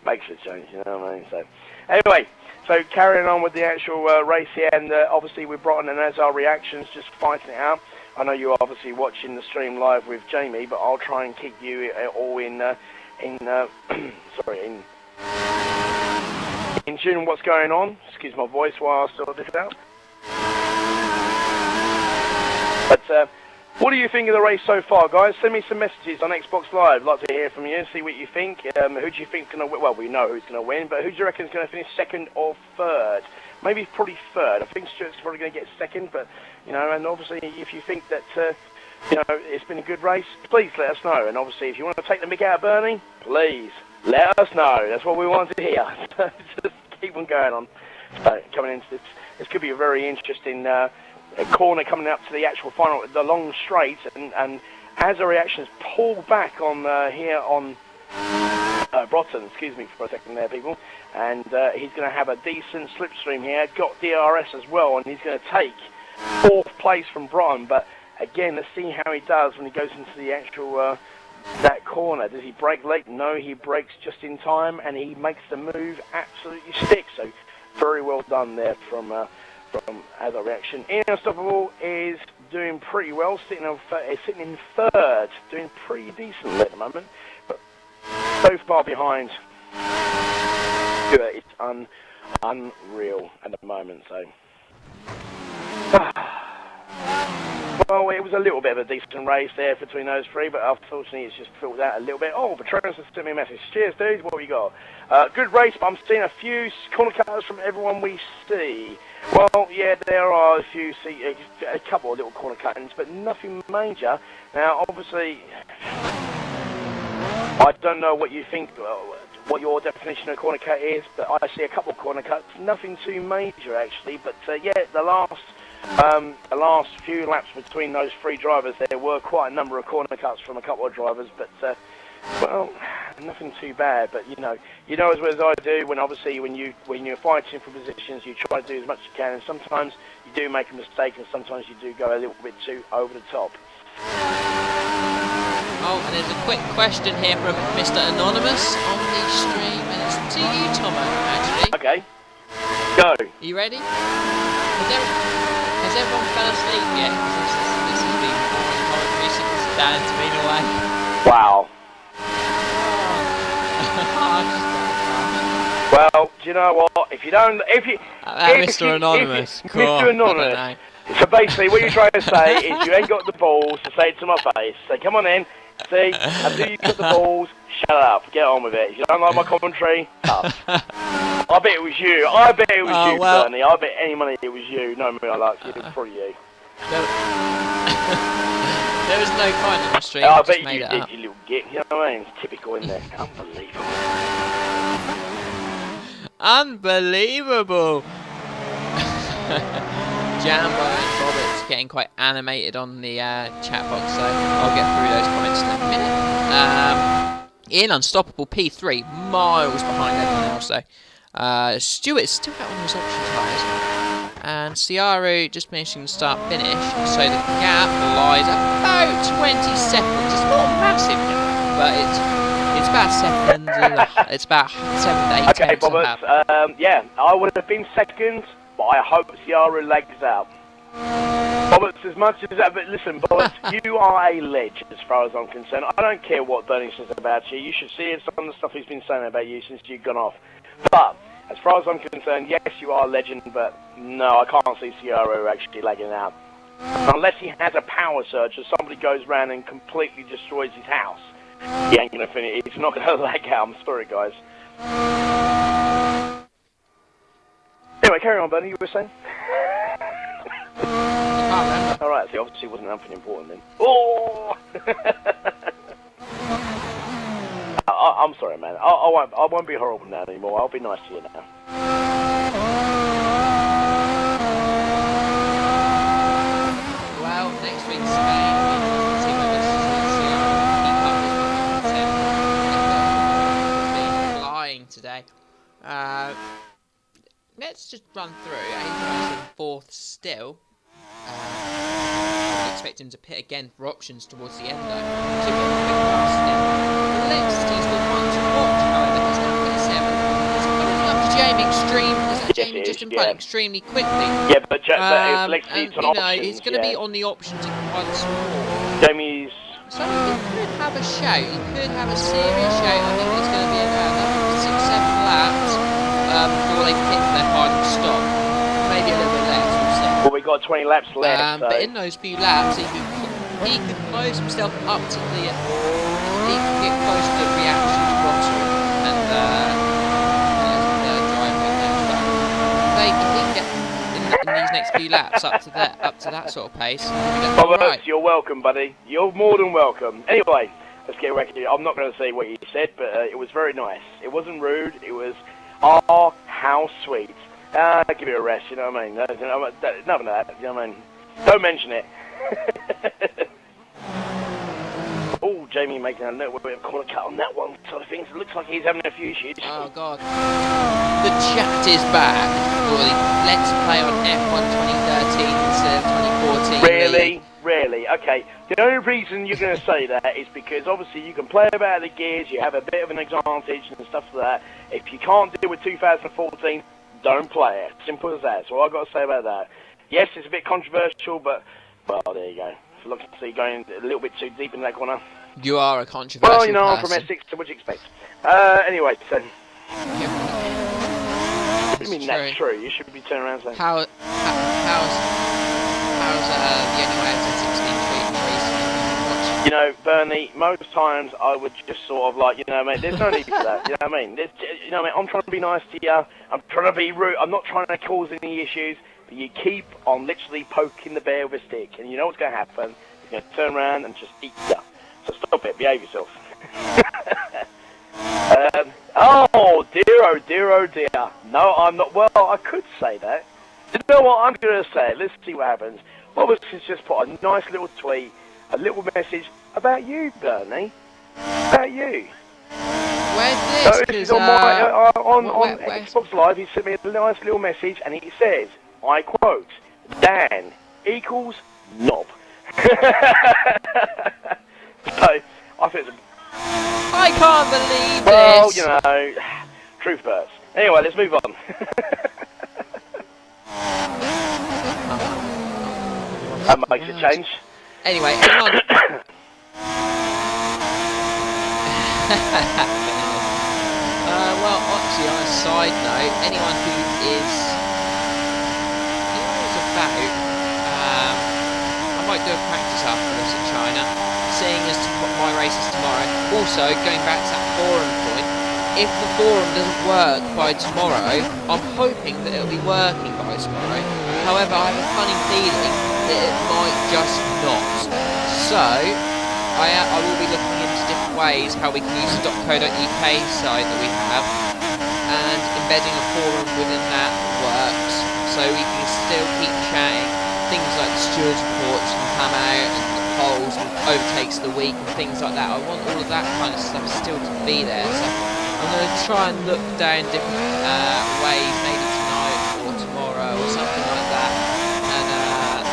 Makes a change, you know what I mean? So, anyway. So carrying on with the actual race here, and obviously with Broughton and as our reactions, just fighting it out. I know you're obviously watching the stream live with Jamie, but I'll try and keep you all in tune with what's going on. Excuse my voice while I sort this out. But What do you think of the race so far, guys? Send me some messages on Xbox Live. I'd like to hear from you, see what you think. Who do you think's going to win? Well, we know who's going to win, but who do you reckon is going to finish second or third? Maybe probably third. I think Stuart's probably going to get second, but, you know, and obviously if you think that, you know, it's been a good race, please let us know. And obviously if you want to take the mick out of Bernie, please let us know. That's what we want to hear. Just keep on going on. So coming into this could be a very interesting corner coming up to the actual final, the long straight, and as the reactions pull back on here on Broughton, excuse me for a second there, people, and he's going to have a decent slipstream here, got DRS as well, and he's going to take 4th place from Broughton, but again, let's see how he does when he goes into the actual that corner. Does he brake late? No, he brakes just in time, and he makes the move absolutely stick, so very well done there from as a reaction. Unstoppable is doing pretty well, sitting in third, doing pretty decently at the moment, but so far behind. It's unreal at the moment. So, well, it was a little bit of a decent race there between those three, but unfortunately it's just filled out a little bit. Oh, Patronus has sent me a message. Cheers, dudes. What have you got? Good race, but I'm seeing a few corner cutters from everyone we see. Well, yeah, there are a couple of little corner cuttings, but nothing major. Now, obviously, I don't know what you think, what your definition of corner cut is, but I see a couple of corner cuts, nothing too major actually. But yeah, the last few laps between those three drivers, there were quite a number of corner cuts from a couple of drivers, but well, nothing too bad. But you know as well as I do, when you're fighting for positions, you try to do as much as you can, and sometimes you do make a mistake, and sometimes you do go a little bit too over the top. Oh, and there's a quick question here from Mr. Anonymous on the stream, and it's to you, Tomo, actually. Okay. Go. Are you ready? Has everyone fell asleep yet? This has been commentary since Dan's been away. Wow. Well, do you know what? Mr. Anonymous. Mr. Anonymous. So basically, what you're trying to say is you ain't got the balls to say it to my face. Say, come on in. See, after you've got the balls, shut up. Get on with it. If you don't like my commentary, tough. I bet it was you. I bet it was you, well, Bernie. I bet any money it was you. No, I like you. It's probably you. There was no point in the stream. I bet you did, you little git. You know what I mean? It's typical in there. Unbelievable. Unbelievable. Jambo and Robert's getting quite animated on the chat box, so I'll get through those comments in a minute. In Unstoppable P3, miles behind everyone else though. Stuart's still out on his option tyres, and Ciaru just finishing the start-finish, so the gap lies about 20 seconds. It's not a massive gap, but it's about a second. It's about 7 to 8 okay, tenths. Bobbert, yeah, I would have been second, but I hope Ciaru legs out. Bobbert, as much as that, but listen, Bobbert, you are a legend as far as I'm concerned. I don't care what Bernie says about you. You should see some of the stuff he's been saying about you since you've gone off. But as far as I'm concerned, yes, you are a legend, but no, I can't see Ciaru actually lagging out. Unless he has a power surge or somebody goes round and completely destroys his house. He ain't going to finish. He's not going to lag out. I'm sorry, guys. Anyway, carry on, Bernie. You were saying? Alright, so obviously it wasn't something important then. Oh! I'm sorry, man. I won't be horrible now anymore. I'll be nice to you now. Well, next week's Spain, we can see whether Ciaru keep up flying today. Let's just run through. He's in fourth still. I expect him to pit again for options towards the end though. So we'll pick past him. Next, he's the one to watch, however, he's now 27. He's closing up to Jamie Extreme. Jamie just in front extremely quickly. Yeah, but Lexi's on options. He's going to be on the options once more. Jamie's... So he could have a show. He could have a serious show. I think it's going to be about 6-7 laps before they pit for their final stop. Maybe a little bit less. Well, we've got 20 laps left. But in those few laps, he could he could close himself up to the, he could get close to the reaction to bottom and drive it next lap. If he can get in these next few laps up to that sort of pace, Roberts, you're welcome, buddy. You're more than welcome. Anyway, let's get back to you. I'm not going to say what you said, but it was very nice. It wasn't rude. It was, oh, how sweet. Give it a rest, you know what I mean? None of that, you know what I mean? Don't mention it. Oh, Jamie making a little bit of corner cut on that one sort of things. It looks like he's having a few issues. Oh, God. The chat is back for the Let's Play on F1 2013 instead of 2014. Really? Really? Okay. The only reason you're going to say that is because obviously you can play about the gears, you have a bit of an advantage and stuff like that. If you can't deal with 2014, don't play it. Simple as that. That's all I've got to say about that. Yes, it's a bit controversial, but, well, there you go. So look, see, going a little bit too deep in that corner. You are a controversial Well, you know, person. I'm from Essex, so what do you expect? Anyway, so... What do you mean that's true? You should be turning around and saying... How's the only way out of 16 treating race? You know, Bernie, most times I would just sort of like, you know, mate, there's no need for that, you know what I mean? You know, mate, I'm trying to be nice to you, I'm trying to be rude, I'm not trying to cause any issues, but you keep on literally poking the bear with a stick, and you know what's going to happen, you're going to turn around and just eat you. So stop it, behave yourself. Oh dear, oh dear. No, I'm not, well, I could say that. You know what, I'm going to say it, let's see what happens. Bobbers has just put a nice little tweet, a little message about you, Bernie. About you. Where's this? So this is on my on Xbox Live. He sent me a nice little message, and he says, I quote, Dan equals knob. So I think it's I can't believe well, this. you know, truth hurts. Anyway, let's move on. That makes a change. Anyway, hang on. Well, actually, on a side note, anyone who is about, I might do a practice after this in China, seeing as my race is tomorrow. Also, going back to that forum point, if the forum doesn't work by tomorrow, I'm hoping that it'll be working by tomorrow. However, I have a funny feeling that it might just not. So, I will be looking into different ways how we can use the .co.uk site that we have, and embedding a forum within that works, so we can still keep chatting. Things like the stewards reports can come out, and the polls and overtakes of the week and things like that. I want all of that kind of stuff still to be there, so I'm going to try and look down different ways, maybe tonight or tomorrow or something like that, and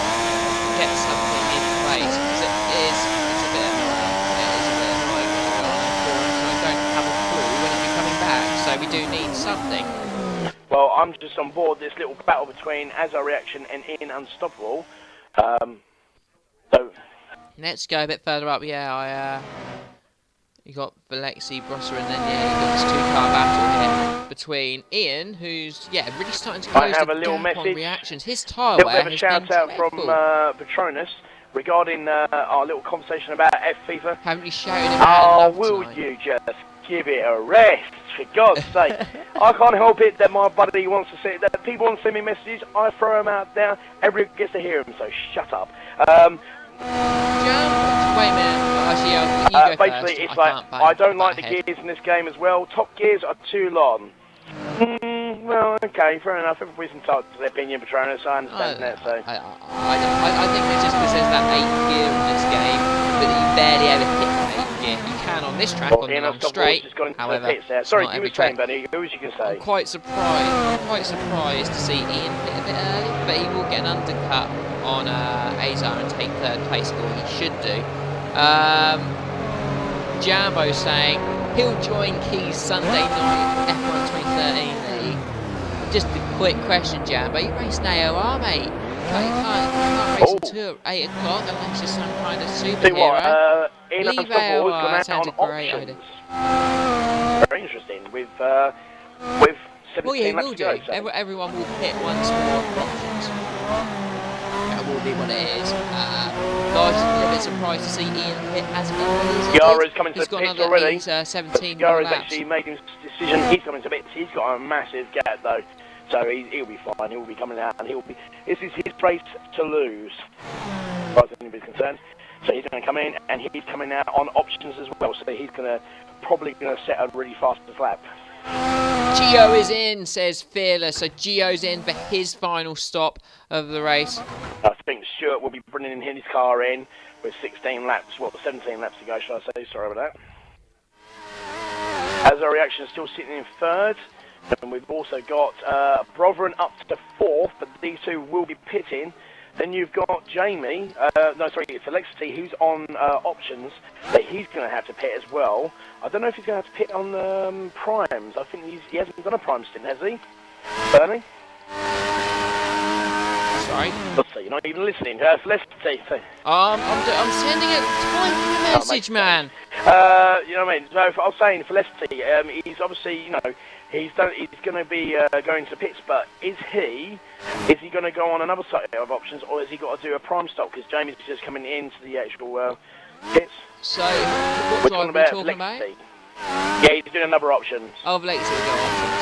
get something in place, because it's a bit annoying. It is a bit annoying when we're on a forum, so I don't have a clue when I'll be coming back, so we do need something. Well, I'm just on board this little battle between As Our Reaction and Ian Unstoppable. So let's go a bit further up. Yeah, you got Alexi Brosser, and then you got this two-car battle here between Ian, who's really starting to close the gap on reactions. His tyre wear has been a shout out from Patronus regarding our little conversation about FIFA. Haven't you shouted him out? Oh, will you just give it a rest? For God's sake, I can't help it that my buddy wants to say that people want to send me messages. I throw them out there. Everyone gets to hear them, so shut up. Wait a minute. Actually, you go basically, first. it's like I don't like the gears in this game as well. Top gears are too long. Well, okay, fair enough. Everybody's entitled to their opinion, Patronus. I understand that. So I think it's just because there's that 8th gear in this game, but you barely ever hit the 8th gear. You can on this track on the long straight. However, sorry, not you every were saying, track. Benny. Who was you going to say? I'm quite surprised to see Ian hit a bit early, but he will get an undercut on Azar and take 3rd place, or he should do. Jambo saying he'll join Keys Sunday night F1 2013 league. Just a quick question, Jambo. You raced an AOR, mate. You can't race until 8 o'clock unless you're some kind of superhero. Leave AOR, sounds a great idea. Very interesting. With 17 well, yeah, he will laps to do. go, so. Everyone will pit once more for options. will be what it is. Guys, a little bit surprised to see Ian Pitt hasn't been released. Yara's coming to He's the got pits another, already. he's 17 more Yara's laps. actually made his decision. He's coming to pits. He's got a massive gap though, so he'll be fine. He'll be coming out, and this is his race to lose, as far as anybody's concerned. So he's going to come in, and he's coming out on options as well. So he's probably going to set a really fastest lap. Gio is in, says Fearless. So Gio's in for his final stop of the race. I think Stuart will be bringing his car in with 16 laps, 17 laps to go, should I say? Sorry about that. As our reaction is still sitting in third, and we've also got Broveren up to fourth, but these two will be pitting. Then you've got Jamie, it's Alexity, who's on options, but he's going to have to pit as well. I don't know if he's going to have to pit on primes. I think he hasn't done a prime stint, has he? Bernie? Sorry? Let's see, you're not even listening. Felicity. I'm sending a typing a message, man. You know what I mean? So I was saying, Felicity, he's obviously, he's going to be going to pits, but is he going to go on another set of options, or has he got to do a prime stop? Because Jamie's just coming into the actual pits. So, what drive are we talking about? Yeah, he's doing another options. Oh, Lexi will go options.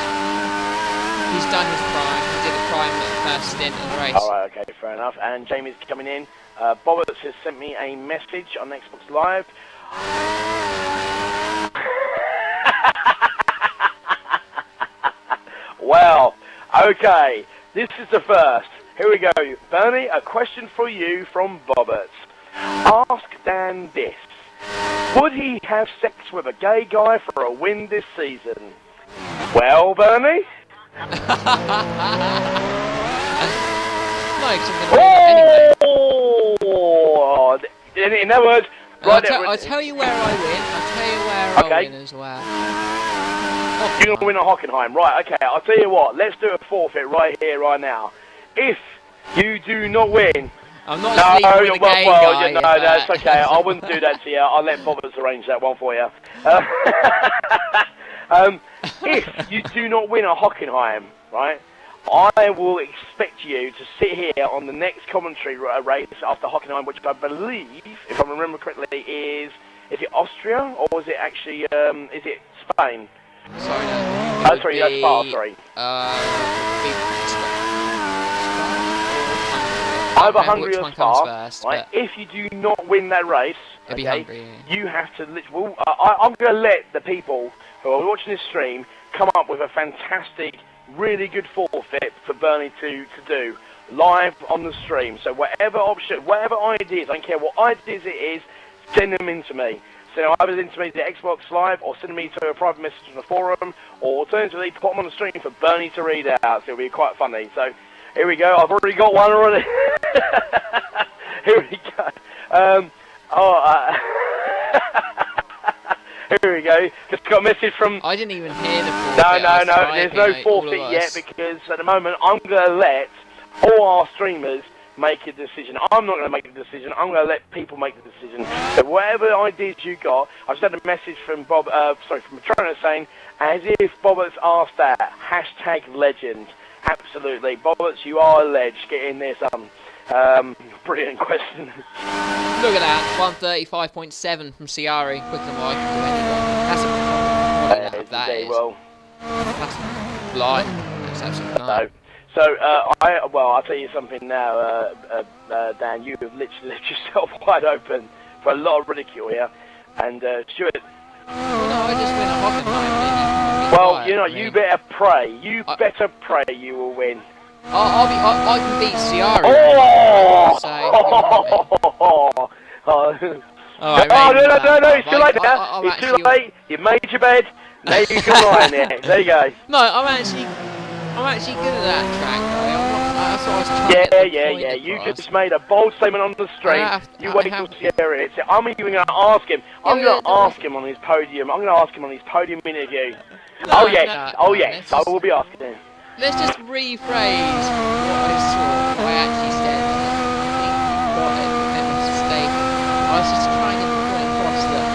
He's done his prime. He did a prime first stint in the race. Alright, okay, fair enough. And Jamie's coming in. Bobbert has sent me a message on Xbox Live. Well, okay, this is the first. Here we go. Bernie, a question for you from Bobbert. Ask Dan this. Would he have sex with a gay guy for a win this season? Well, Bernie? No, because I'm going to win anyway. In other words, I'll tell you where I win. I'll tell you where I win as well. You're going to win at Hockenheim. Right, okay, I'll tell you what. Let's do a forfeit right here, right now. If you do not win... I'm not sleeping with a gay guy. No, that's okay. I wouldn't do that to you. I'll let Bobbers arrange that one for you. If you do not win at Hockenheim, right, I will expect you to sit here on the next commentary race after Hockenheim, which I believe, if I remember correctly, is it Austria, or is it actually, is it Spain? Sorry, no. That's Spa, sorry. Either Hungary or Spa, first, right? If you do not win that race, it'll be Hungary, you have to. I'm going to let the people who are watching this stream come up with a fantastic, really good forfeit for Bernie to do live on the stream. So whatever option, whatever ideas, I don't care what ideas it is, send them in to me. Send them either into me to Xbox Live, or send me to a private message on the forum, or alternatively put them on the stream for Bernie to read out. So it'll be quite funny. So. Here we go. I've already got one already. Here we go. Here we go. Just got a message from... I didn't even hear the forfeit. No. There's no forfeit yet, because at the moment I'm going to let all our streamers make a decision. I'm not going to make the decision. I'm going to let people make the decision. So whatever ideas you got, I've just had a message from from Matrona saying, as if Bobbert's asked that, #legend. Absolutely. Bobbers, you are a ledge. Get in there, son. Brilliant question. Look at that. 135.7 from Ciari. Quicker than what I can do anyway. That's a that is. Well. That's blind. That's absolutely no. So, I'll tell you something now, Dan. You have literally left yourself wide open for a lot of ridicule here. And, Stuart... Well, no, I just win a Hockenheim. Well, you better pray. You better pray you will win. I can beat Ciari. No, it's too late now. It's too late. You've made your bed. Now you can lie in there. There you go. No, I'm actually good at that track, though. That's what I was trying to get yeah. You just made a bold statement on the stream. You wait till Sierra hits it. I'm even going to ask him. I'm going to ask him on his podium. I'm going to ask him on his podium interview. Yes, I will be asking him. Let's just rephrase what I saw. I actually said I think you got it. Mistake. I was just trying to put across that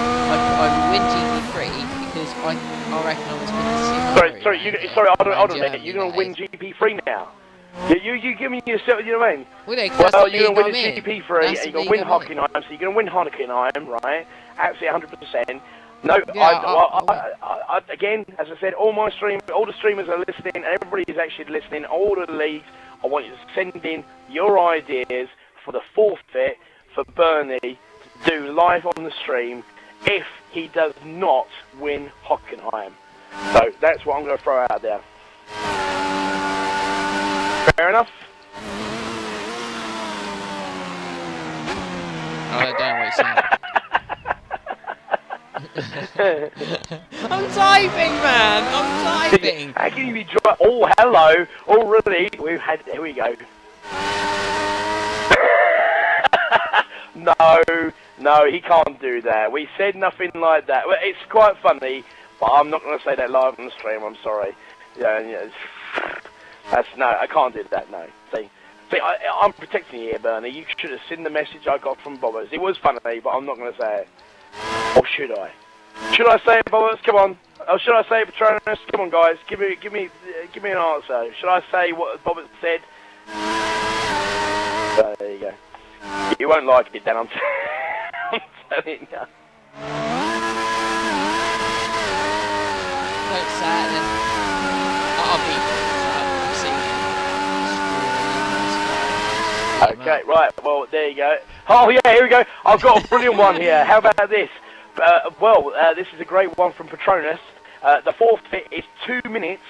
I win GP3 because I reckon I was going to see. Sorry, hold on a minute. You're going to win GP3 now. You give me yourself, you know what I mean? Well, that's Well, the you're league going to I'm win in. the GP3, and That's you're the going to win league I'm in. Hockenheim, so you're going to win Hockenheim, right? Absolutely 100%. No, Yeah, again, as I said, all the streamers are listening, and everybody is actually listening, all the leagues. I want you to send in your ideas for the forfeit for Bernie to do live on the stream if he does not win Hockenheim. So that's what I'm going to throw out there. Fair enough? I don't know what you're saying. I'm typing, man. I'm typing. How can you be dry? Oh, hello. Already, here we go. No, he can't do that. We said nothing like that. Well, it's quite funny, but I'm not going to say that live on the stream. I'm sorry. Yeah, no, I can't do that. No. See, I'm protecting you here, Bernie. You should have seen the message I got from Bobbers. It was funny, but I'm not going to say it. Or should I? Should I say it, Bobbers? Come on. Or should I say it, Patronus? Come on, guys. Give me an answer. Should I say what Bobbers said? There you go. You won't like it, then I'm telling you. Don't say it then. I'll beat it. Okay, right, well, there you go. Oh, yeah, here we go. I've got a brilliant one here. How about this? This is a great one from Patronus. The forfeit is 2 minutes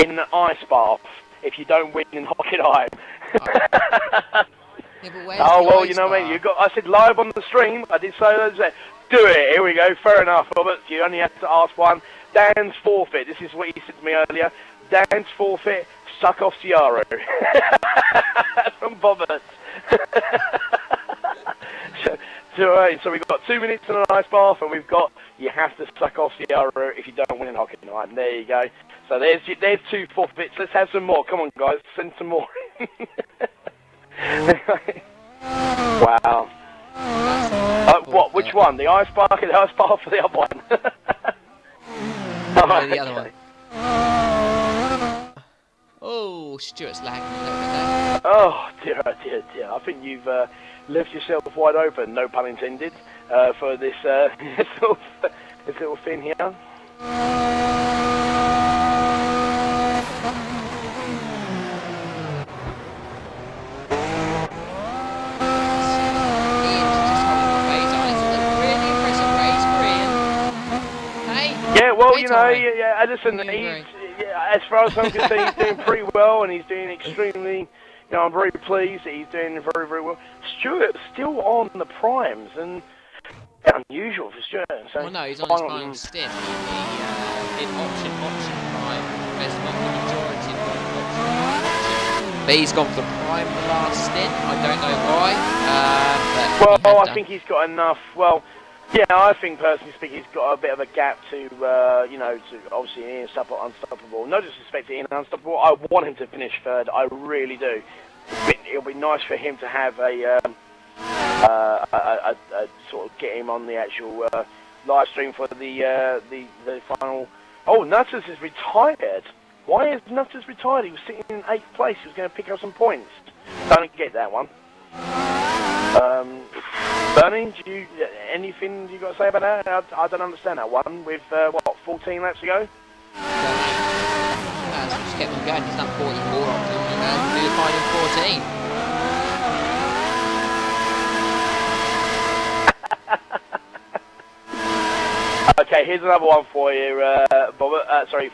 in an ice bath if you don't win in Hockenheim. Yeah, but where's oh, the well, ice you know what I mean? bar? I said live on the stream. I did say that. Do it. Here we go. Fair enough, Robert. You only have to ask one. Dan's forfeit. This is what he said to me earlier. Dan's forfeit. Suck off Ciaro. From Bobbert. So we've got 2 minutes in an ice bath, and we've got you have to suck off Ciaro if you don't win in Hockenheim. There you go. So there's 2 forfeits. Let's have some more. Come on, guys. Send some more. Wow. What? Which one? The ice bar? The ice bar for the other one? No, the other one. Oh, Stuart's lagging a little bit there. Oh, dear. I think you've left yourself wide open, no pun intended, for this, this little thing here. Yeah, well, you know, listen, as far as I'm concerned, he's doing pretty well, and he's doing extremely, I'm very pleased that he's doing very, very well. Stuart's still on the primes, and unusual for Stuart. So well, no, he's on his final stint. In option prime, there's not the majority of option. But he's gone for prime the last stint. I don't know why. Well, I think he's got enough. Well, yeah, I think personally speaking, he's got a bit of a gap to, to obviously Unstoppable. No disrespect to Ian Unstoppable. I want him to finish third. I really do. It'll be nice for him to have a sort of get him on the actual live stream for the final. Oh, Nutters is retired. Why is Nutters retired? He was sitting in 8th place. He was going to pick up some points. Don't get that one. Bernie, anything you got to say about that? I don't understand that one. With 14 laps to go. Just kept on going. He's done 44 on them, and do the final 14. Okay, here's another one for you,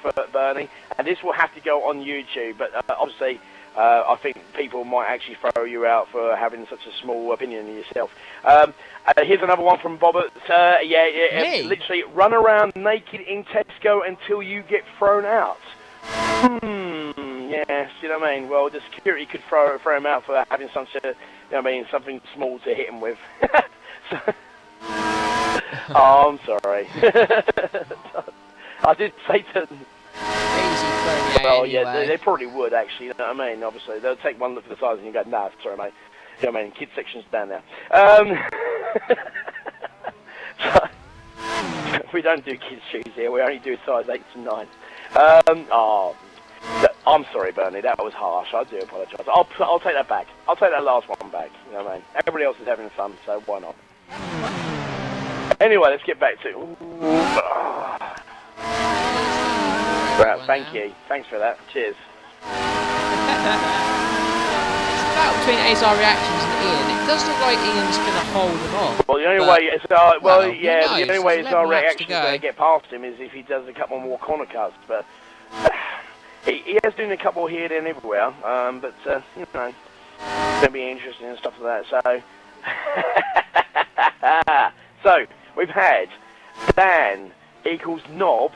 for Bernie, and this will have to go on YouTube, but obviously I think people might actually throw you out for having such a small opinion of yourself. Here's another one from Bobbert. Literally, run around naked in Tesco until you get thrown out. Yes, you know what I mean? Well, the security could throw him out for having something small to hit him with. Oh, I'm sorry. I did say to them. Well, yeah, they probably would, actually, you know what I mean? Obviously, they'll take one look at the size and you go, nah, sorry, mate. You know what I mean? Kids section's down there. So, we don't do kids' shoes here. We only do size 8 to 9. I'm sorry, Bernie. That was harsh. I do apologise. I'll take that back. I'll take that last one back. You know what I mean? Everybody else is having fun, so why not? Anyway, let's get back to. Right, thank you. Thanks for that. Cheers. It's about between ASR Reactions and Ian. It does look like Ian's going to hold him off. Well, the only way is the only way ASR Reactions going to get past him is if he does a couple more corner cuts. But he has done a couple here, there, and everywhere. But you know, it's going to be interesting and stuff like that. So, so we've had Dan equals Knob.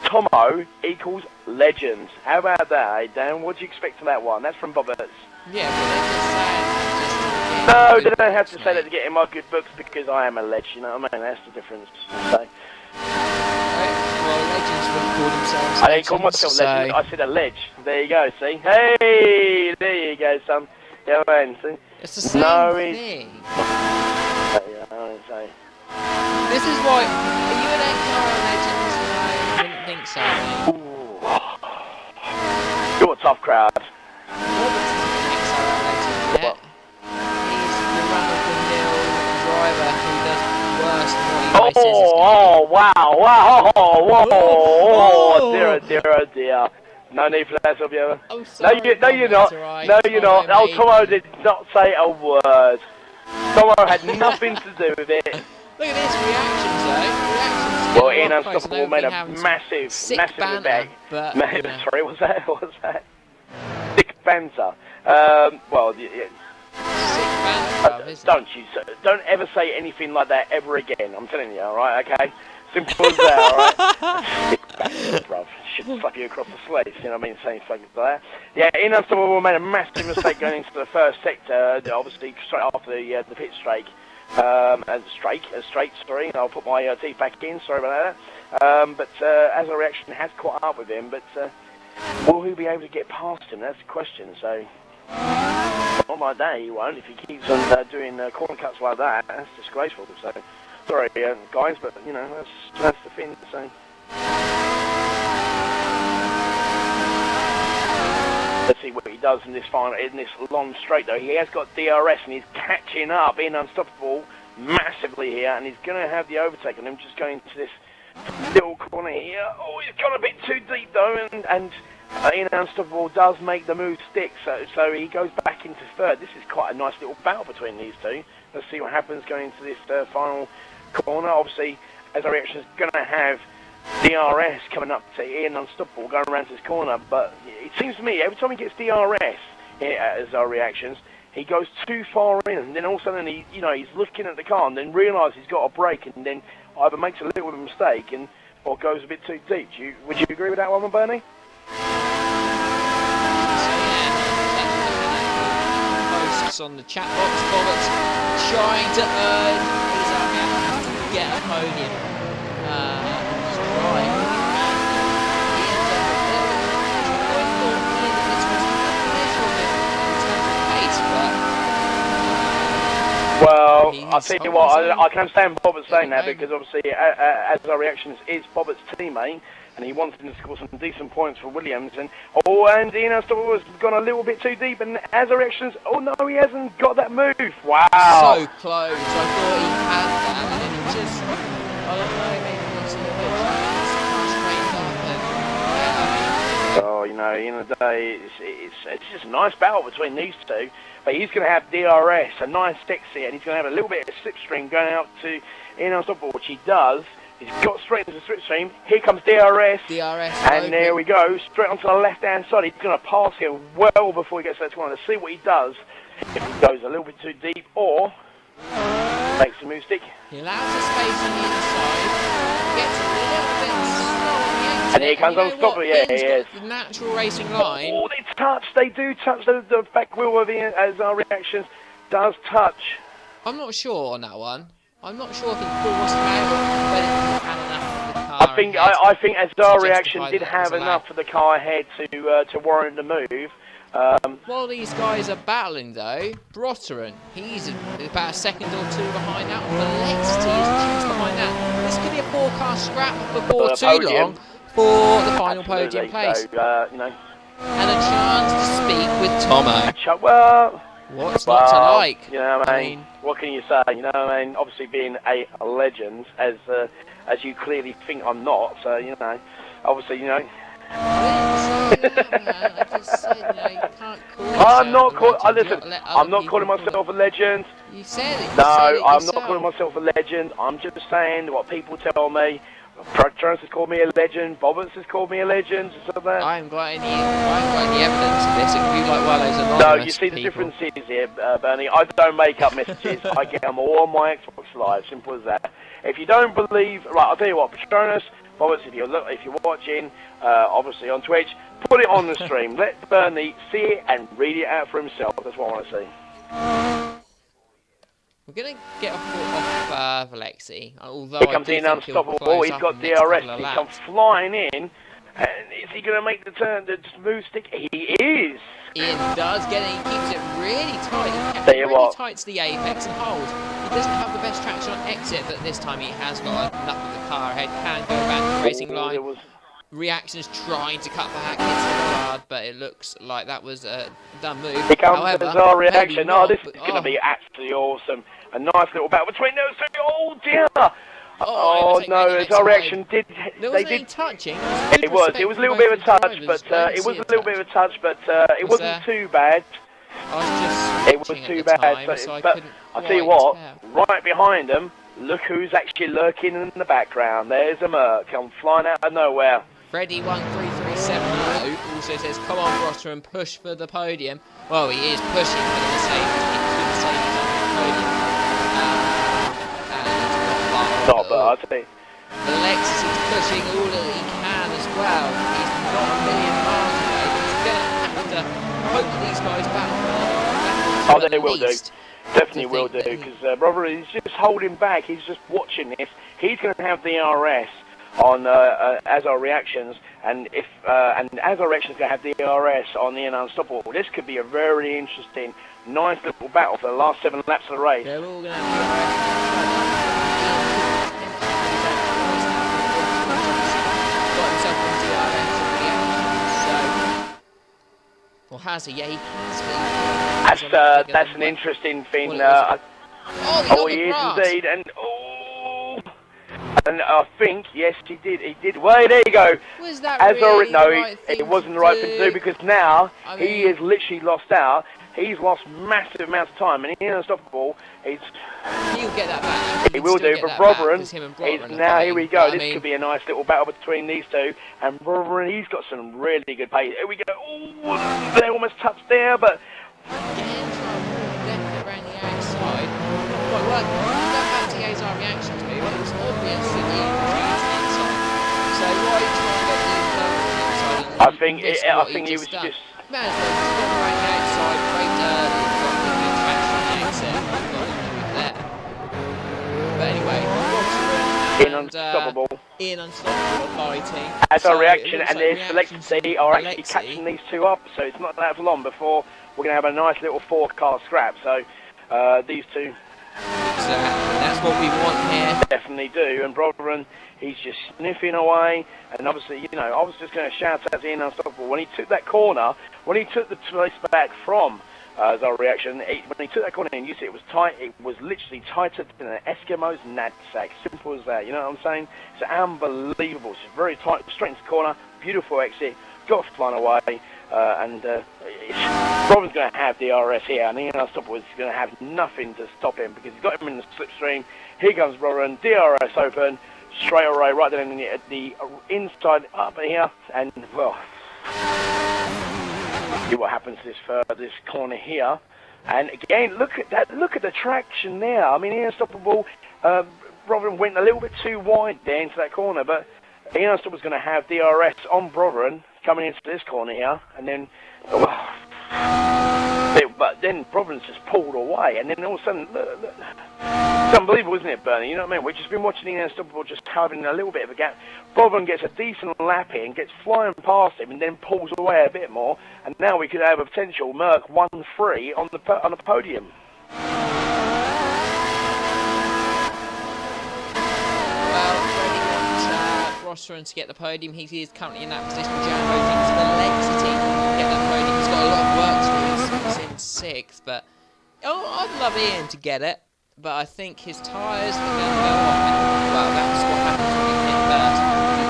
Tomo equals Legends. How about that, eh, Dan? What do you expect from that one? That's from Bobbers. Yeah, but they're just saying no, they don't have to say that to get in my good books because I am a ledge, you know what I mean? That's the difference. So. Well, Legends wouldn't call themselves I didn't call myself Legend, I said a ledge. There you go, see? Hey, there you go, son. Yeah, man, see? It's the same thing. This is why, are you an XRL Legends? I didn't think so, mate. You're a tough crowd. Roberts isn't an XRL Legend yet. He's the run-of-the-mill driver who does worse than what he always says he's going to do. Oh, dear. No need for that, Sylvia. Oh, sorry, no, you're not. Right. No, you're not. Oh, Tomo did not say a word. Tomo had nothing to do with it. Look at this, reactions though. Well, Ian Unstoppable made a massive banter, but, you know. Sorry, what's that? Sick banter. Well, yeah. Sick banter, Don't ever say anything like that ever again. I'm telling you, alright, okay? Simple as that, alright? Sick banter, bruv. Should slap you across the slates, you know what I mean? Saying something like that. Yeah, Ian Unstoppable made a massive mistake going into the first sector, obviously straight after the pit strike. Sorry, I'll put my teeth back in, sorry about that. But as a reaction has caught up with him, but will he be able to get past him? That's the question, so not like that he won't, if he keeps on doing corner cuts like that. That's disgraceful, so sorry guys, but you know, that's the thing, so let's see what he does in this long straight though. He has got DRS and he's catching up in Unstoppable massively here, and he's going to have the overtake on him, just going to this little corner here. Oh, he's gone a bit too deep though, and in Unstoppable does make the move stick, so he goes back into third. This is quite a nice little battle between these two. Let's see what happens going into this final corner. Obviously, as our reaction is going to have DRS coming up to Ian Unstoppable going around to this corner, but it seems to me every time he gets DRS as our reactions, he goes too far in, and then all of a sudden he's looking at the car and then realises he's got a break, and then either makes a little bit of a mistake or goes a bit too deep. Would you agree with that one, Bernie? Posts on the chat box, Roberts trying to earn his reactions to get a podium. Well, I'll tell you what, I can understand Bobbert saying that, because obviously as our reactions is Bobbert's teammate, and he wants him to score some decent points for Williams, and Ian Unstoppable has gone a little bit too deep, and as our reactions, oh no, he hasn't got that move. Wow. So close. I thought he had that, and then he just, I don't know, maybe he was a little bit frustrated. Oh, you know, at the end of the day, it's just a nice battle between these two. But he's going to have DRS, a nice sexy, and he's going to have a little bit of slipstream going out to Ian Unstoppable, which he does. He's got straight into the slipstream. Here comes DRS. And there we go, straight onto the left-hand side. He's going to pass here well before he gets to that corner. Let's see what he does. If he goes a little bit too deep or makes the move stick. He allows the space on the other side. Gets a little bit slow on the exit. And here comes Unstoppable. Yeah, he is. The natural racing line. Oh, they do touch the back wheel of Ian, as our reactions does touch. I'm not sure on that one. I'm not sure if he forced him out or whether he had enough of the car. I think as our reaction did have enough of the car ahead to warrant the move. While these guys are battling though, Brotteran, he's about a second or two behind that. Velexity is just behind that. This could be a four-car scrap before too long for the final podium place. So, you know, and a chance to speak with Tomo. Well, What's not to like? You know what I mean? What can you say? You know what I mean? Obviously, being a legend, as you clearly think I'm not. So you know, obviously, you know. I didn't say that, man. I just said, you know, you can't call I'm not yourself a legend. listen, I'm not calling myself a legend. You said it. No, I'm yourself. not calling myself a legend. I'm just saying what people tell me. Jones has called me a legend. Bobbins has called me a legend. I haven't got any evidence of this. It could be like one of those anonymous No, you see the people. difference is here, Bernie. I don't make up messages. I get them all on my Xbox Live. Simple as that. If you don't believe, right, I'll tell you what, Patronus, Bobbins, if you're watching, obviously on Twitch, put it on the stream. Let Bernie see it and read it out for himself. That's what I want to see. We're going to get off Alexi, although He comes in unstoppable. He's got DRS. He comes flying in. And is he going to make the turn, the smooth stick? He is. Ian does get it. He keeps it really tight. He kept it really tight to the apex and holds. He doesn't have the best traction on exit, but this time he has got enough of the car ahead. Can go back to the racing line. Reactions trying to cut back, hits the guard, but it looks like that was a done move. Here comes the reaction. Oh, this is going to be absolutely awesome. A nice little battle between those two. Oh dear! Oh no, the reaction did. They did touching. It was a little bit of a touch, but it was a little bit of a touch, but it wasn't too bad. It was too bad, but I'll tell you what. Right behind them, look who's actually lurking in the background. There's a Merc come flying out of nowhere. Freddy 13370 also says, "Come on, Rosser, and push for the podium." Well, he is pushing for the Mercedes. Not bad, I'll tell you. Alexis is pushing all that he can as well. He's not a million miles away, but he's going to have to hope that these guys battle. Oh, they will do. Definitely will do, because Robert is just holding back. He's just watching this. He's going to have the RS on as our reactions, and as our reactions going to have the RS on the Unstoppable. This could be a very interesting, nice little battle for the last 7 laps of the race. They're all going to have Or has he? Yeah, he has. That's an interesting thing. He is indeed, and I think yes, he did. He did. Well, there you go. Was that really the right thing it wasn't the right thing to do, because now he has literally lost out. He's lost massive amounts of time, and he's unstoppable. He'll get that back. He will do, but Broveren is now. Here we go. This could be a nice little battle between these two, and Broveren, he's got some really good pace. Here we go. Oh, they almost touched there, but again, around the outside. Quite well. Going back to Yazar reactions move, it's obvious that he is inside. So why try and get the inside? I think he was just. Man, he's got around the outside, great early, got the good traction on the exit, got him there. But anyway, Unstoppable. Ian Unstoppable lighting. As our reaction and their Alexi are actually catching these two up, so it's not that long before we're going to have a nice little 4-car scrap. So these two. Exactly, that's what we want here. Definitely do, and Broderen, he's just sniffing away, and obviously, you know, I was just going to shout out to Ian Unstoppable, when he took that corner, when he took the place back from as our reaction, when he took that corner and you see it was tight, it was literally tighter than an Eskimo's knapsack, simple as that, you know what I'm saying? It's unbelievable, it's very tight, straight into the corner, beautiful exit, got flying away, and Robin's going to have DRS here, and Ian Unstoppable is going to have nothing to stop him, because he's got him in the slipstream. Here comes Robin, DRS open, straight away, right down at the inside up here, and well, see what happens this corner here. And again, look at that, look at the traction there. I mean, Ian Unstoppable, Robin went a little bit too wide there into that corner, but Ian Unstoppable's going to have DRS on Broderen coming into this corner here, and then, but then Broderin's just pulled away, and then all of a sudden, look. It's unbelievable, isn't it, Bernie? You know what I mean? We've just been watching Ian Unstoppable just having a little bit of a gap. Broderen gets a decent lap in, gets flying past him, and then pulls away a bit more, and now we could have a potential Merc 1-3 on the podium. Rosser to get the podium. He is currently in that position. Jambo thinks the Lexi team Oh, I'd love Ian to get it, but I think his tyres are going to go off. And, well, that's what happens when you hit first.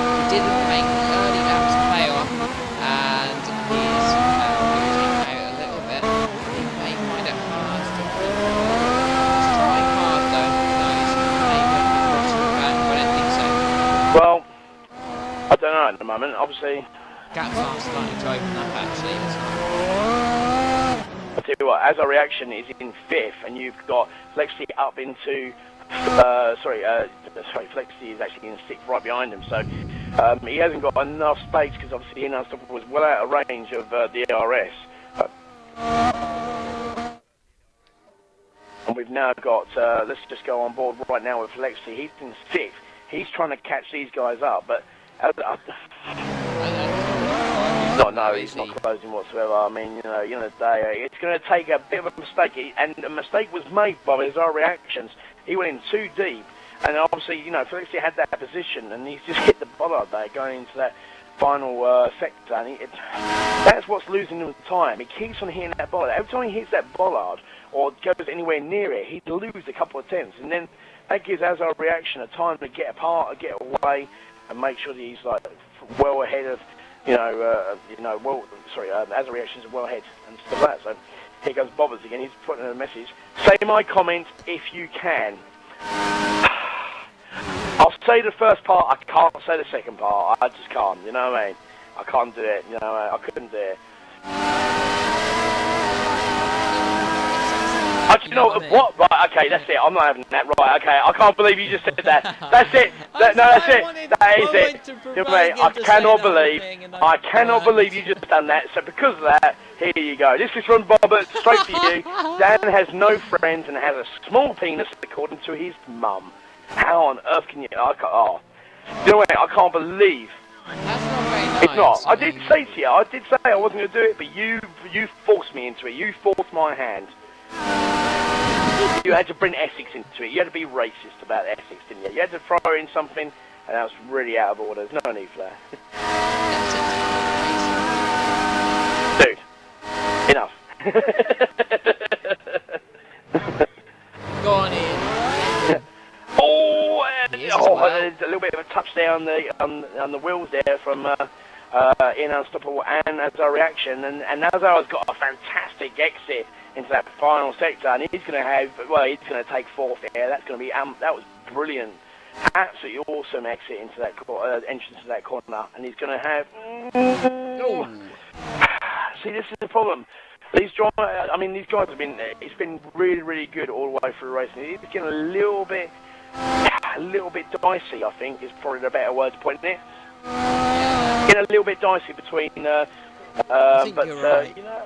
He didn't make the early laps pay off, and he's losing out a little bit. He may find it hard to keep He's trying hard, though. No, he's maybe pushing back, but I don't think so. Well, I don't know at the moment. Obviously, Gaps are starting to open up, actually. I tell you what, as our reaction is in 5th, and you've got Flexi up into, Flexi is actually in 6th right behind him, so he hasn't got enough space because obviously Ian Unstoppable was well out of range of the RS. And we've now got, let's just go on board right now with Flexi. He's in 6th. He's trying to catch these guys up, but he's not closing whatsoever. I mean, you know, the day, it's going to take a bit of a mistake, and a mistake was made by his reactions. He went in too deep, and obviously, you know, Felixia had that position, and he's just hit the bollard there going into that final sector, and that's what's losing him time. He keeps on hitting that bollard. Every time he hits that bollard, or goes anywhere near it, he'd lose a couple of tenths, and then that gives our reaction a time to get apart, or get away, and make sure that he's like well ahead of, as a reaction is well ahead and stuff like that. So here goes Bobbers again. He's putting in a message. Say my comment if you can. I'll say the first part. I can't say the second part. I just can't. You know what I mean? I can't do it. You know, I couldn't do it. You know what? Right, okay, that's it. I'm not having that. Right, okay. I can't believe you just said that. That's it. That's it. That is it. You know, mate, I cannot believe you just done that. So because of that, here you go. This is from Bobbert, straight to you. Dan has no friends and has a small penis, according to his mum. How on earth can you? You know what? I can't believe. That's not very nice. It's not. I did say to you. I did say I wasn't going to do it, but you forced me into it. You forced my hand. You had to bring Essex into it. You had to be racist about Essex, didn't you? You had to throw in something, and that was really out of order. There's no need for that. Dude, enough. Go on, Ian. A little bit of a touch there on the wheels there from Ian Unstoppable and Azar Reaction, and Azar has got a fantastic exit into that final sector, and he's going to take 4th here. That's going to be that was brilliant, absolutely awesome exit into that entrance to that corner, and he's going to have. See, this is the problem. These guys have been. It's been really, really good all the way through the race. It's getting a little bit dicey. I think is probably the better word to put it. Getting a little bit dicey between. You're right. You know.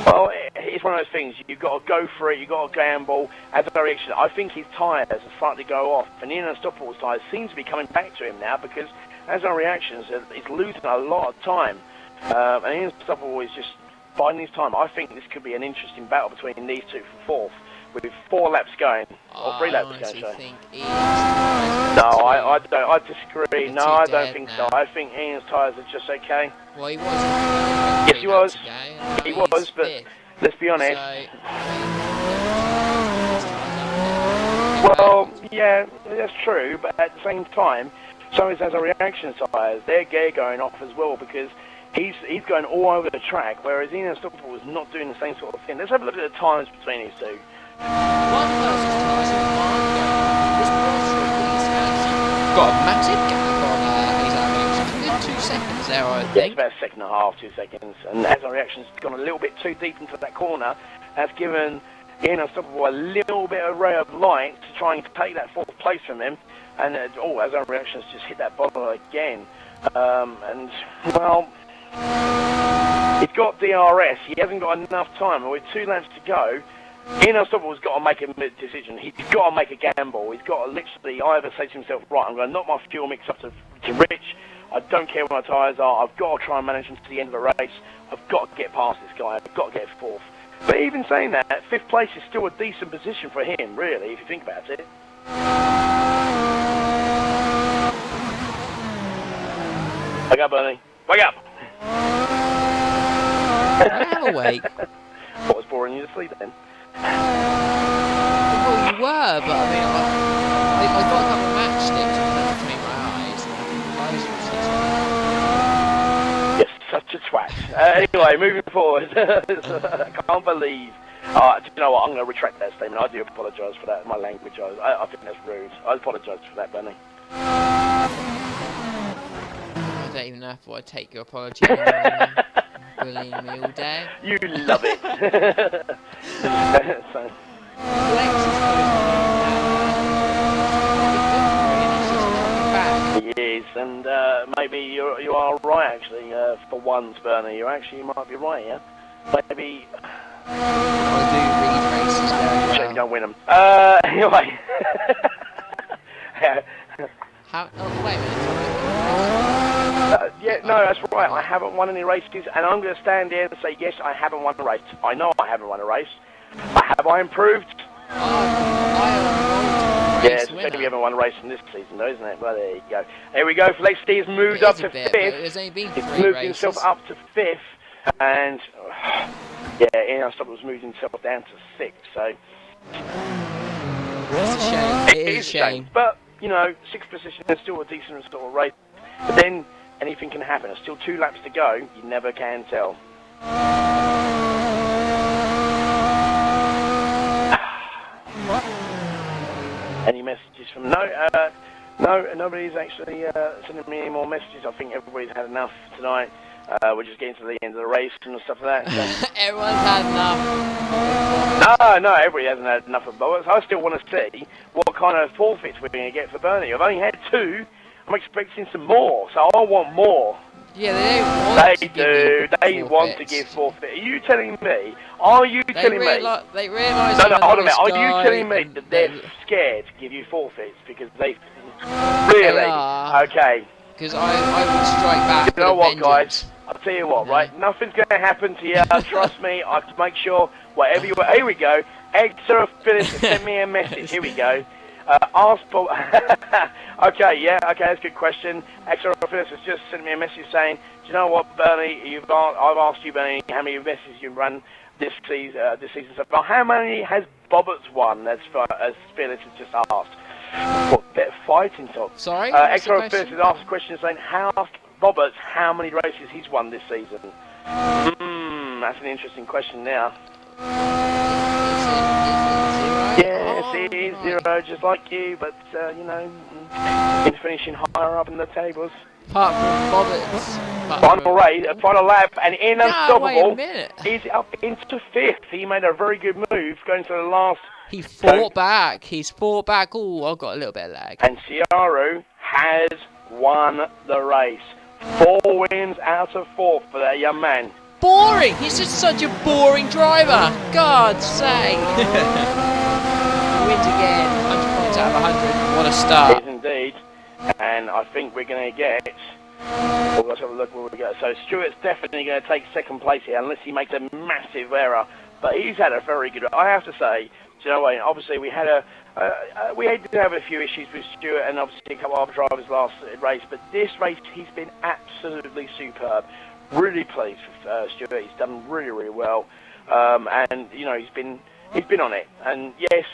Well, it's one of those things. You've got to go for it. You've got to gamble. As a reaction, I think his tyres are starting to go off, and Ian Unstoppable's tyres seem to be coming back to him now because as our reactions, he's losing a lot of time, and Ian Unstoppable is just biding his time. I think this could be an interesting battle between these two for 4th, with 4 laps going or 3 laps going. No, I don't. I disagree. No, I don't think so. I think Ian's tyres are just okay. Well, he was. Yes, he was. He was, but let's be honest. Well, yeah, that's true, but at the same time, so is our reaction tyres. They're going off as well because he's going all over the track, whereas Ian Unstoppable was not doing the same sort of thing. Let's have a look at the times between these two. One person's tyres aren't going. This person got a massive gap on his reaction. 2 seconds there, I think. Yeah, it's about a second and a half, 2 seconds. And as our reaction's gone a little bit too deep into that corner, that's given Ian Unstoppable a little bit of ray of light to try and take that 4th place from him. And as our reaction's just hit that bottom again. And, well, he's got DRS. He hasn't got enough time. With 2 laps to go, Ian Unstable's got to make a decision. He's got to make a gamble. He's got to literally either say to himself, right, I'm going to knock my fuel mix up to rich. I don't care what my tyres are. I've got to try and manage him to the end of the race. I've got to get past this guy. I've got to get 4th. But even saying that, 5th place is still a decent position for him, really, if you think about it. Wake up, Bernie. Wake up! I'm awake. What was boring you to sleep then? Well, you were, but I mean, I got a couple of matchsticks between my eyes. Yes, such a twat. Anyway, moving forward. I can't believe. Do you know what? I'm going to retract that statement. I do apologise for that. My language, I think that's rude. I apologise for that, Bernie. I don't even know if I take your apology. Bullying me all day. You love it. So. He is, and maybe you are right actually. For once, Bernie, you might be right. Yeah, maybe. I do read races very well. You don't win them. Anyway. How? Oh, wait a minute. Yeah, no, that's right. I haven't won any races, and I'm going to stand there and say, yes, I haven't won a race. I know I haven't won a race. Have I improved? Yeah, it's we haven't won a race in this season, though, isn't it? Well, there you go. Here we go. Flex D has moved up to fifth. There's only been 3 He's moved races. himself up to fifth, and yeah, Ian Stoppels moved himself down to sixth. So it's a shame. It is a shame. But you know, sixth position is still a decent sort of race. But then anything can happen. There's still 2 laps to go. You never can tell. Any messages from no, nobody's actually sending me any more messages. I think everybody's had enough tonight. We're just getting to the end of the race and stuff like that. So. Everyone's had enough. No, everybody hasn't had enough of bullets. I still want to see what kind of forfeits we're going to get for Bernie. I've only had 2. I'm expecting some more, so I want more. Yeah, they do. They want to give forfeit. Are you telling me? Are you telling me? They realise. No, hold on a minute. Are you telling me that they're scared to give you forfeits because they really? Okay. Because I would strike back. You know what, guys? I'll tell you what, right? Nothing's going to happen to you. Trust me. I have to make sure whatever you. Here we go. XRL F1 sent me a message. Here we go. Ask Paul. Okay, yeah, okay, that's a good question. XRL F1 has just sent me a message saying, do you know what, Bernie? I've asked you, Bernie, how many races you've run this season so far. How many has Bobbitt's won? As Fearless has just asked. What, bit of fighting talk. Sorry? XRL F1 has asked a question saying, ask Bobbitt how many races he's won this season. That's an interesting question now. Yes, it is 0, just like you, but, you know, in finishing higher up in the tables. Apart from Bobbitt's. Final lap, and in Unstoppable, wait he's up into 5th. He made a very good move going to the last. He fought back. He's fought back. Oh, I've got a little bit of lag. And Ciaru has won the race. 4 wins out of 4 for that young man. Boring! He's just such a boring driver. God's sake. Wins again. 100 points out of 100. What a start. Yes, indeed. And I think we're going to get. Well, let's have a look where we go. So Stewart's definitely going to take 2nd place here, unless he makes a massive error. But he's had a very good. I have to say, you know, obviously we had we did have a few issues with Stewart and obviously a couple of other drivers last race. But this race, he's been absolutely superb. Really pleased with Stewart. He's done really, really well. And you know, he's been on it. And yes,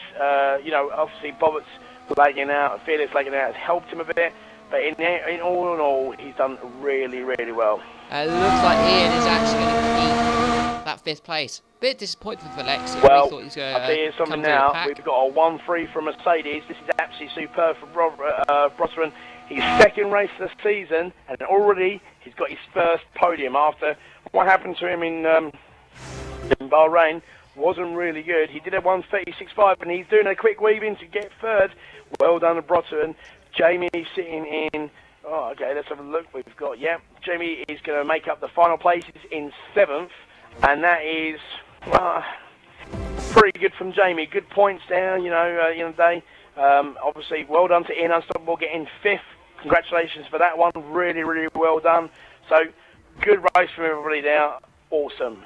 you know, obviously Bobbitt's lagging out, Fearless lagging out has helped him a bit. But in all, he's done really, really well. It looks like Ian is actually going to keep that 5th place. Bit disappointed for Alexia. Well, thought he's I'll tell you something now. We've got a 1-3 from Mercedes. This is absolutely superb for Brosnan. His 2nd race of the season, and already he's got his 1st podium after what happened to him in Bahrain. Wasn't really good. He did a 1:36.5, and he's doing a quick weave in to get 3rd. Well done to Brosnan. Jamie sitting in. Oh, okay, let's have a look. We've got, Jamie is going to make up the final places in 7th, and that is pretty good from Jamie. Good points there, you know, in the day. Obviously, well done to Ian Unstoppable getting 5th. Congratulations for that one. Really, really well done. So, good race from everybody there. Awesome.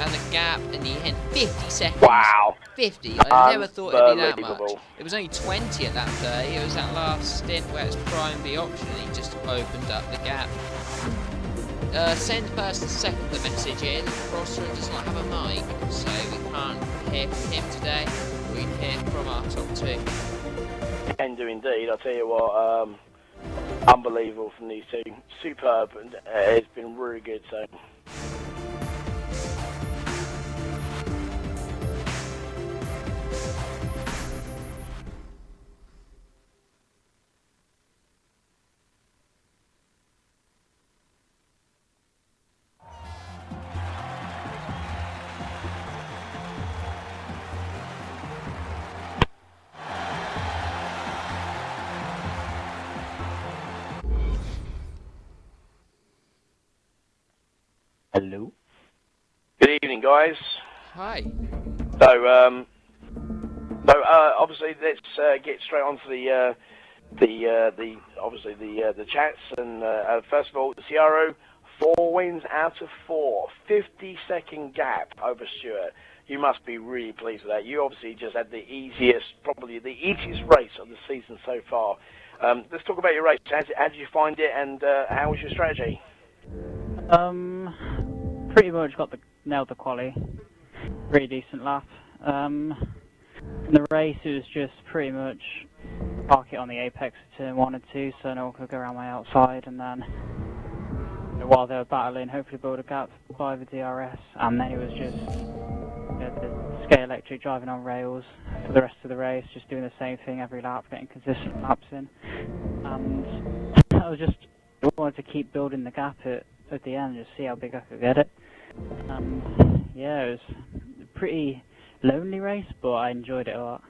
And the gap in the end, 50 seconds. Wow. 50. I never thought it'd be that much. It was only 20 at that 30. It was that last stint where it's Prime B option and he just opened up the gap. send first and second the message in. Rostron does not have a mic, so we can't hear from him today. We can hear from our top two. Can do indeed. I'll tell you what, unbelievable from these two. Superb, and it's been really good. So. Hello. Good evening, guys. Hi. So, obviously, let's get straight on to the chats. And first of all, Ciaro, 4 wins out of 4, 50-second gap over Stewart. You must be really pleased with that. You obviously just had probably the easiest race of the season so far. Let's talk about your race. How did you find it, and how was your strategy? Pretty much nailed the quali. Really decent lap. In the race, it was just pretty much park it on the apex of turn 1 and 2, so no one could go around my outside, and then while they were battling, hopefully build a gap by the DRS, and then it was just the Scale Electric driving on rails for the rest of the race, just doing the same thing every lap, getting consistent laps in, and I wanted to keep building the gap at the end, just see how big I could get it. And yeah, it was a pretty lonely race, but I enjoyed it a lot.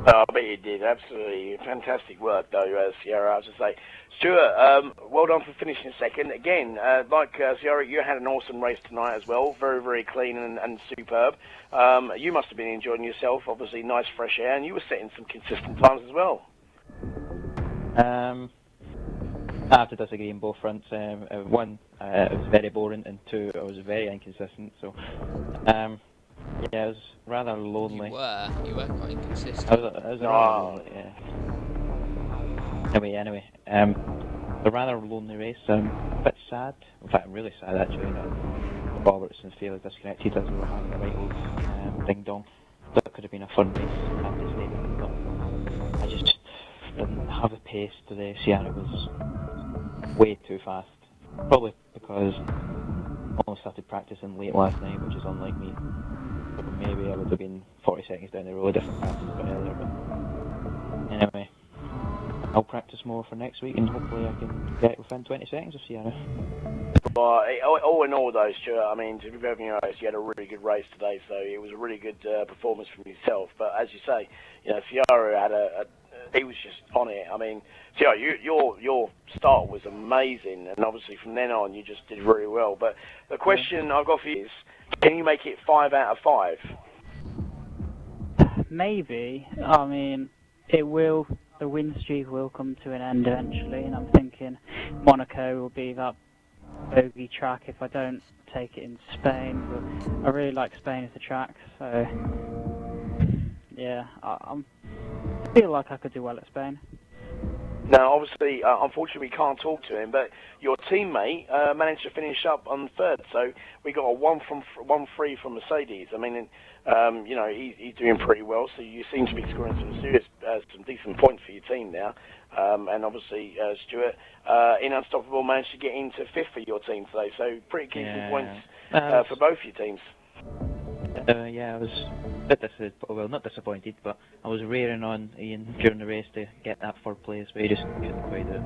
Oh, I bet you did. Absolutely fantastic work, though, Sierra. I have to say, Stuart, well done for finishing second. Again, like Sierra, you had an awesome race tonight as well. Very, very clean and superb. You must have been enjoying yourself. Obviously, nice fresh air, and you were setting some consistent times as well. I have to disagree on both fronts. One, it was very boring, and two, I was very inconsistent. So, yeah, it was rather lonely. You were quite inconsistent. I was rather lonely. Yeah. Anyway, a rather lonely race. A bit sad. In fact, I'm really sad actually. Robertson's fairly disconnected as we were having a right old ding dong. That could have been a fun race at this stadium, but I just didn't have the pace today. Sienna was way too fast. Probably because I only started practicing late last night, which is unlike me. But maybe I would have been 40 seconds down the road if I practiced a bit earlier. But anyway, I'll practice more for next week, and hopefully I can get within 20 seconds of Sienna. But all in all, though, Stuart, I mean, to be very honest, you had a really good race today, so it was a really good performance from yourself. But as you say, Ciara had he was just on it. I mean, Ciara, your start was amazing, and obviously from then on, you just did really well. But the question I've got for you is, can you make it 5 out of 5? Maybe. I mean, it will. The win streak will come to an end eventually, and I'm thinking Monaco will be that bogey track if I don't take it in Spain. But I really like Spain as a track, so yeah, I feel like I could do well at Spain. Now, obviously, unfortunately, we can't talk to him, but your teammate managed to finish up on third, so we got a 1-3 from Mercedes. I mean, he's doing pretty well, so you seem to be scoring some decent points for your team now. And obviously, Stuart, in Unstoppable, managed to get into 5th for your team today, so pretty decent points for both your teams. Yeah, I was a bit not disappointed, but I was rearing on Ian during the race to get that 4th place, but he just couldn't quite do it.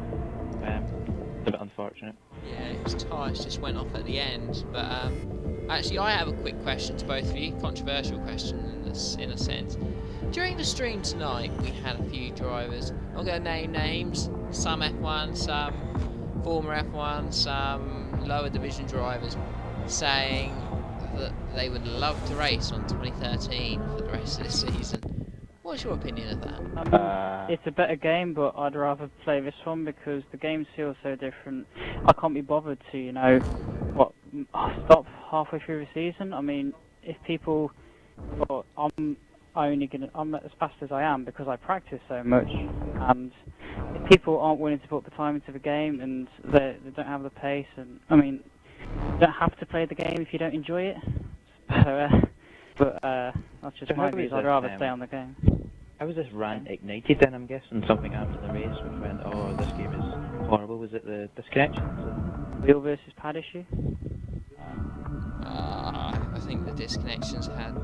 It's a bit unfortunate. Yeah, his tyres just went off at the end. But actually, I have a quick question to both of you, controversial question in a sense. During the stream tonight, we had a few drivers. I'm going to name names. Some F1, some former F1, some lower division drivers, saying that they would love to race on 2013 for the rest of this season. What's your opinion of that? It's a better game, but I'd rather play this one because the games feel so different. I can't be bothered to, stop halfway through the season. I mean, if people thought I'm as fast as I am because I practice so much, and if people aren't willing to put the time into the game, and they don't have the pace. And I mean, you don't have to play the game if you don't enjoy it. But that's just So my how views. is I'd this, rather stay on the game. How was this rant ignited then, I'm guessing? Something happened in the race which went, oh, this game is horrible. Was it the disconnections? Wheel versus pad issue? I think the disconnections had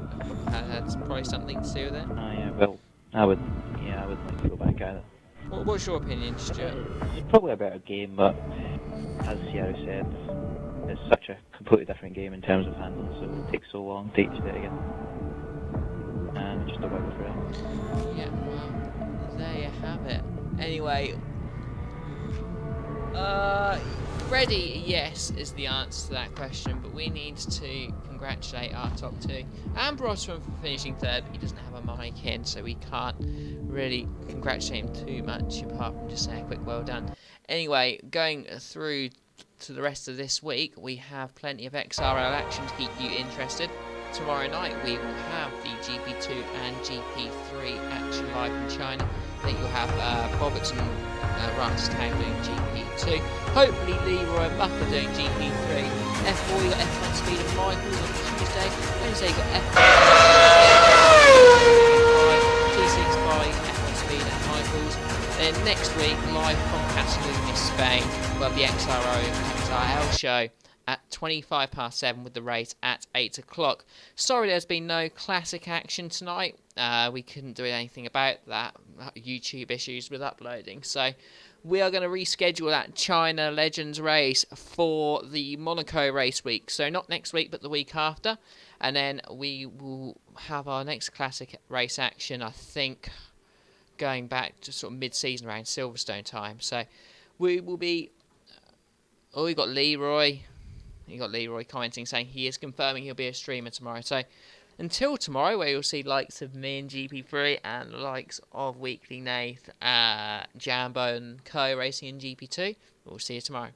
probably something to do with it. Oh yeah, well, I would like to go back at it. What's your opinion, Stuart? It's probably a better game, but as Sierra said, it's such a completely different game in terms of handling, so it takes so long to teach it again. And just a win for it. Yeah, well, there you have it. Anyway, ready, yes, is the answer to that question, but we need to congratulate our top two. And Brosman for finishing third. He doesn't have a mic in, so we can't really congratulate him too much, apart from just saying a quick well done. Anyway, going through to the rest of this week, we have plenty of XRL action to keep you interested. Tomorrow night we will have the GP2 and GP3 action live in China. I think you'll have Roberts and Rastang doing GP2. Hopefully Leroy and Mucker doing GP3. F4 you got F1 Speed and Michaels on Tuesday. Wednesday you got F1 T6 by F1 Speed and Michaels. Then next week, live from Catalunya, Spain, we'll have the XRL show at 7:25 with the race at 8 o'clock. Sorry there's been no classic action tonight. We couldn't do anything about that. YouTube issues with uploading. So we are going to reschedule that China Legends race for the Monaco race week. So not next week, but the week after. And then we will have our next classic race action, I think, going back to sort of mid-season around Silverstone time. So we will be... Oh, we got Leroy. You got Leroy commenting saying he is confirming he'll be a streamer tomorrow. So until tomorrow, where you'll see likes of me in GP3 and the likes of Weekly Nath, Jambo and Co racing in GP2, we'll see you tomorrow.